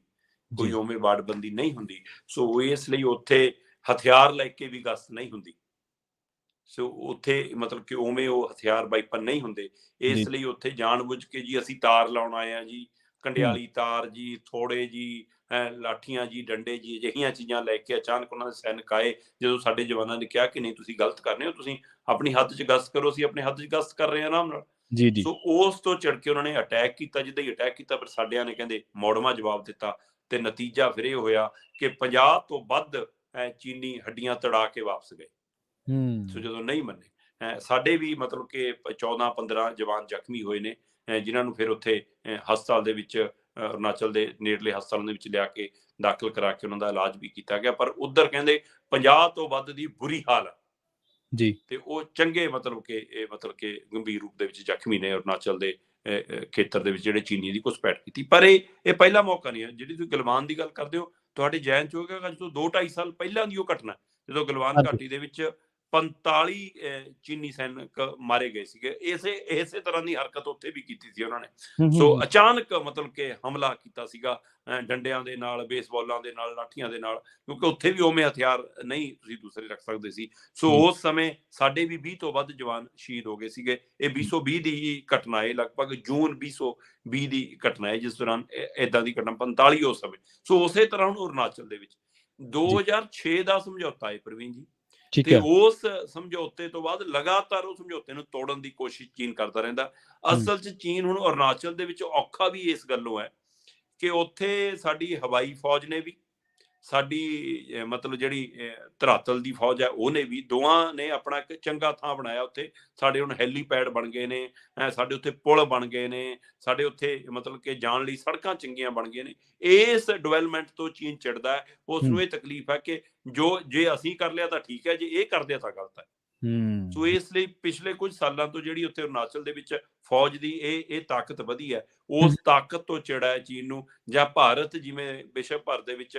ਕੋਈ ਉਵੇਂ ਵਾੜਬੰਦੀ ਨਹੀਂ ਹੁੰਦੀ। ਸੋ ਇਸ ਲਈ ਉੱਥੇ ਹਥਿਆਰ ਲੈ ਕੇ ਵੀ ਗਸ਼ਤ ਨਹੀਂ ਹੁੰਦੀ। ਸੋ ਉੱਥੇ ਮਤਲਬ ਕਿ ਉਵੇਂ ਉਹ ਹਥਿਆਰ ਵਾਈਪਨ ਨਹੀਂ ਹੁੰਦੇ। ਇਸ ਲਈ ਉੱਥੇ ਜਾਣਬੁੱਝ ਕੇ ਜੀ ਅਸੀਂ ਤਾਰ ਲਾਉਣ ਆਏ ਆ ਜੀ, ਕੰਡਿਆਲੀ ਤਾਰ ਜੀ, ਥੋੜੇ ਜੀ, ਲਾਠੀਆਂ ਜੀ, ਡੰਡੇ ਜੀ, ਅਜਿਹੀਆਂ ਚੀਜ਼ਾਂ ਲੈ ਕੇ ਅਚਾਨਕ ਉਹਨਾਂ ਦੇ ਸੈਨਿਕ ਆਏ। ਜਦੋਂ ਸਾਡੇ ਜਵਾਨਾਂ ਨੇ ਕਿਹਾ ਕਿ ਨਹੀਂ ਤੁਸੀਂ ਗਲਤ ਕਰ ਰਹੇ ਹੋ, ਤੁਸੀਂ ਆਪਣੀ ਹੱਦ 'ਚ ਗਸ਼ਤ ਕਰੋ, ਅਸੀਂ ਆਪਣੇ ਹੱਦ 'ਚ ਗਸ਼ਤ ਕਰ ਰਹੇ ਹਾਂ ਆਰਾਮ ਨਾਲ। ਸੋ ਉਸ ਤੋਂ ਚਿੜ ਕੇ ਉਹਨਾਂ ਨੇ ਅਟੈਕ ਕੀਤਾ। ਜਿੱਦਾਂ ਹੀ ਅਟੈਕ ਕੀਤਾ, ਪਰ ਸਾਡਿਆਂ ਨੇ ਕਹਿੰਦੇ ਮੋੜਵਾਂ ਜਵਾਬ ਦਿੱਤਾ ਤੇ ਨਤੀਜਾ ਫਿਰ ਇਹ ਹੋਇਆ ਕਿ 50 ਤੋਂ ਵੱਧ ਚੀਨੀ ਹੱਡੀਆਂ ਤੜਾ ਕੇ ਵਾਪਸ ਗਏ। ਹੂੰ। ਜਦੋਂ ਨਹੀਂ ਮੰਨੇ, ਸਾਡੇ ਵੀ ਮਤਲਬ ਕਿ 14-15 ਜਵਾਨ ਜ਼ਖਮੀ ਹੋਏ ਨੇ, ਜਿਨ੍ਹਾਂ ਨੂੰ ਫਿਰ ਉੱਥੇ ਹਸਪਤਾਲ ਦੇ ਵਿੱਚ, ਅਰੁਣਾਚਲ ਦੇ ਨੇੜਲੇ ਹਸਪਤਾਲਾਂ ਦੇ ਵਿੱਚ ਲਿਆ ਕੇ ਦਾਖਲ ਕਰਾ ਕੇ ਉਹਨਾਂ ਦਾ ਇਲਾਜ ਵੀ ਕੀਤਾ ਗਿਆ। ਪਰ ਉੱਧਰ ਕਹਿੰਦੇ 50 ਤੋਂ ਵੱਧ ਦੀ ਬੁਰੀ ਹਾਲਤ, ਜੀ। ਤੇ ਉਹ ਚੰਗੇ ਮਤਲਬ ਕਿ ਗੰਭੀਰ ਰੂਪ ਦੇ ਵਿੱਚ ਜ਼ਖਮੀ ਨੇ ਅਰੁਣਾਚਲ ਦੇ ਖੇਤਰ ਦੇ ਵਿੱਚ, ਜਿਹੜੇ ਚੀਨੀ ਦੀ ਘੁਸਪੈਠ ਕੀਤੀ। ਪਰ ਇਹ ਪਹਿਲਾ ਮੌਕਾ ਨਹੀਂ ਹੈ। ਜਿਹੜੀ ਤੁਸੀਂ ਗਲਵਾਨ ਦੀ ਗੱਲ ਕਰਦੇ ਹੋ, ਤੁਹਾਡੇ ਜ਼ਹਿਨ 'ਚ ਹੋਵੇਗਾ ਅੱਜ ਤੋਂ 2-2.5 ਸਾਲ ਪਹਿਲਾਂ ਦੀ ਉਹ ਘਟਨਾ, ਜਦੋਂ ਗਲਵਾਨ ਹਾਂਜੀ। ਘਾਟੀ ਦੇ ਵਿੱਚ 45 ਚੀਨੀ ਸੈਨਿਕ ਮਾਰੇ ਗਏ ਸੀਗੇ। ਇਸੇ ਤਰ੍ਹਾਂ ਦੀ ਹਰਕਤ ਉੱਥੇ ਵੀ ਕੀਤੀ ਸੀ ਉਹਨਾਂ ਨੇ। ਹੂੰ, ਹੂੰ, ਸੋ ਹੂੰ। ਅਚਾਨਕ ਮਤਲਬ ਕਿ ਹਮਲਾ ਕੀਤਾ ਸੀਗਾ, ਡੰਡਿਆਂ ਦੇ ਨਾਲ, ਬੇਸਬਾਲਾਂ ਦੇ ਨਾਲ, ਲਾਠੀਆਂ ਦੇ ਨਾਲ, ਕਿਉਂਕਿ ਉੱਥੇ ਵੀ ਉਵੇਂ ਹਥਿਆਰ ਨਹੀਂ ਤੁਸੀਂ ਦੂਸਰੇ ਰੱਖ ਸਕਦੇ ਸੀ। ਸੋ ਜੀ। ਉਸ ਸਮੇਂ ਸਾਡੇ ਵੀ 20 ਤੋਂ ਵੱਧ ਜਵਾਨ ਸ਼ਹੀਦ ਹੋ ਗਏ ਸੀਗੇ। ਇਹ 2020 ਦੀ ਹੀ ਘਟਨਾ ਹੈ, ਲਗਭਗ ਜੂਨ 2020 ਦੀ ਘਟਨਾ ਹੈ, ਜਿਸ ਦੌਰਾਨ ਏਦਾਂ ਦੀ ਘਟਨਾ 45 ਉਸ ਸਮੇਂ। ਸੋ ਉਸੇ ਤਰ੍ਹਾਂ ਹੁਣ ਅਰੁਣਾਚਲ ਦੇ ਵਿੱਚ ਜੀ। 2006 ਦਾ ਸਮਝੌਤਾ ਹੈ ਪ੍ਰਵੀਨ ਜੀ, ਠੀਕ ਤੇ ਹੈ। ਉਸ ਸਮਝੌਤੇ ਤੋਂ ਬਾਅਦ ਲਗਾਤਾਰ ਉਹ ਸਮਝੌਤੇ ਨੂੰ ਤੋੜਨ ਦੀ ਕੋਸ਼ਿਸ਼ ਚੀਨ ਕਰਦਾ ਰਹਿੰਦਾ। ਹੂੰ। ਅਸਲ 'ਚ ਚੀਨ ਹੁਣ ਅਰੁਣਾਚਲ ਦੇ ਵਿੱਚ ਔਖਾ ਵੀ ਇਸ ਗੱਲੋਂ ਹੈ ਕਿ ਉੱਥੇ ਸਾਡੀ ਹਵਾਈ ਫੌਜ ਨੇ ਵੀ, ਸਾਡੀ ਮਤਲਬ ਜਿਹੜੀ ਧਰਾਤਲ ਦੀ ਫੌਜ ਹੈ ਉਹਨੇ ਵੀ, ਦੋਵਾਂ ਨੇ ਆਪਣਾ ਇੱਕ ਚੰਗਾ ਥਾਂ ਬਣਾਇਆ ਉੱਥੇ। ਸਾਡੇ ਹੁਣ ਹੈਲੀਪੈਡ ਬਣ ਗਏ ਨੇ, ਸਾਡੇ ਉੱਥੇ ਪੁਲ ਬਣ ਗਏ ਨੇ, ਸਾਡੇ ਉੱਥੇ ਮਤਲਬ ਕਿ ਜਾਣ ਲਈ ਸੜਕਾਂ ਚੰਗੀਆਂ ਬਣ ਗਈਆਂ ਨੇ। ਇਸ ਡਿਵੈਲਪਮੈਂਟ ਤੋਂ ਚੀਨ ਚਿੜਦਾ ਹੈ। ਉਸ ਹੂੰ। ਨੂੰ ਇਹ ਤਕਲੀਫ ਹੈ ਕਿ ਜੇ ਅਸੀਂ ਕਰ ਲਿਆ ਤਾਂ ਠੀਕ ਹੈ, ਜੇ ਇਹ ਕਰਦੇ ਤਾਂ ਗਲਤ ਹੈ। ਸੋ ਹੂੰ। ਇਸ ਲਈ ਪਿਛਲੇ ਕੁਝ ਸਾਲਾਂ ਤੋਂ ਜਿਹੜੀ ਉੱਥੇ ਅਰੁਣਾਚਲ ਦੇ ਵਿੱਚ ਫੌਜ ਦੀ ਇਹ ਤਾਕਤ ਵਧੀ ਹੈ, ਹੂੰ। ਉਸ ਤਾਕਤ ਤੋਂ ਚਿੜਾ ਹੈ ਚੀਨ ਨੂੰ। ਜਾਂ ਭਾਰਤ ਜਿਵੇਂ ਵਿਸ਼ਵ ਭਰ ਦੇ ਵਿੱਚ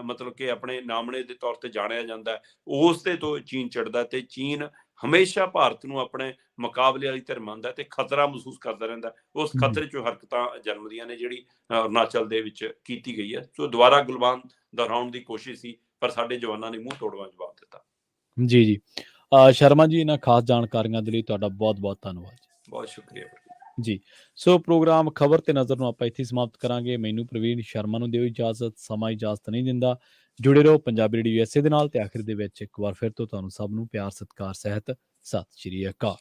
ਮਤਲਬ ਕਿ ਆਪਣੇ ਨਾਮਣੇ ਦੇ ਤੌਰ ਤੇ ਜਾਣਿਆ ਜਾਂਦਾ ਹੈ, ਉਸ ਤੇ ਤੋਂ ਚੀਨ ਚਿੜਦਾ, ਤੇ ਚੀਨ ਹਮੇਸ਼ਾ ਭਾਰਤ ਨੂੰ ਆਪਣੇ ਮੁਕਾਬਲੇ ਵਾਲੀ ਧਿਰ ਮੰਨਦਾ ਤੇ ਖਤਰਾ ਮਹਿਸੂਸ ਕਰਦਾ ਰਹਿੰਦਾ। ਉਸ ਹੂੰ। ਖਤਰੇ 'ਚੋਂ ਹਰਕਤਾਂ ਜਨਮਦੀਆਂ ਨੇ, ਜਿਹੜੀ ਅਰੁਣਾਚਲ ਦੇ ਵਿੱਚ ਕੀਤੀ ਗਈ ਹੈ। ਸੋ ਦੁਬਾਰਾ ਗੁਲਵਾਨ ਦੁਹਰਾਉਣ ਦੀ ਕੋਸ਼ਿਸ਼ ਸੀ, ਪਰ ਸਾਡੇ ਜਵਾਨਾਂ ਨੇ ਮੂੰਹ ਤੋੜਵਾਂ ਜਵਾਬ ਦਿੱਤਾ। ਜੀ, ਜੀ। ਸ਼ਰਮਾ ਜੀ, ਇਹਨਾਂ ਖਾਸ ਜਾਣਕਾਰੀਆਂ ਦੇ ਲਈ ਤੁਹਾਡਾ ਬਹੁਤ-ਬਹੁਤ ਧੰਨਵਾਦ ਜੀ। ਬਹੁਤ ਸ਼ੁਕਰੀਆ। ਜੀ। ਸੋ ਪ੍ਰੋਗਰਾਮ ਖਬਰ ਤੇ ਨਜ਼ਰ ਨੂੰ ਆਪਾਂ ਇੱਥੇ ਹੀ ਸਮਾਪਤ ਕਰਾਂਗੇ। ਮੈਨੂੰ ਪ੍ਰਵੀਨ ਸ਼ਰਮਾ ਨੂੰ ਦਿਓ ਇਜਾਜ਼ਤ, ਸਮਾਂ ਇਜਾਜ਼ਤ ਨਹੀਂ ਦਿੰਦਾ। ਜੁੜੇ ਰਹੋ ਪੰਜਾਬੀ ਰੇਡੀਓ USA ਦੇ ਨਾਲ, ਤੇ ਆਖਿਰ ਦੇ ਵਿੱਚ ਇੱਕ ਵਾਰ ਫਿਰ ਤੋਂ ਤੁਹਾਨੂੰ ਸਭ ਨੂੰ ਪਿਆਰ ਸਤਿਕਾਰ ਸਹਿਤ ਸਤਿ ਸ਼੍ਰੀ ਅਕਾਲ।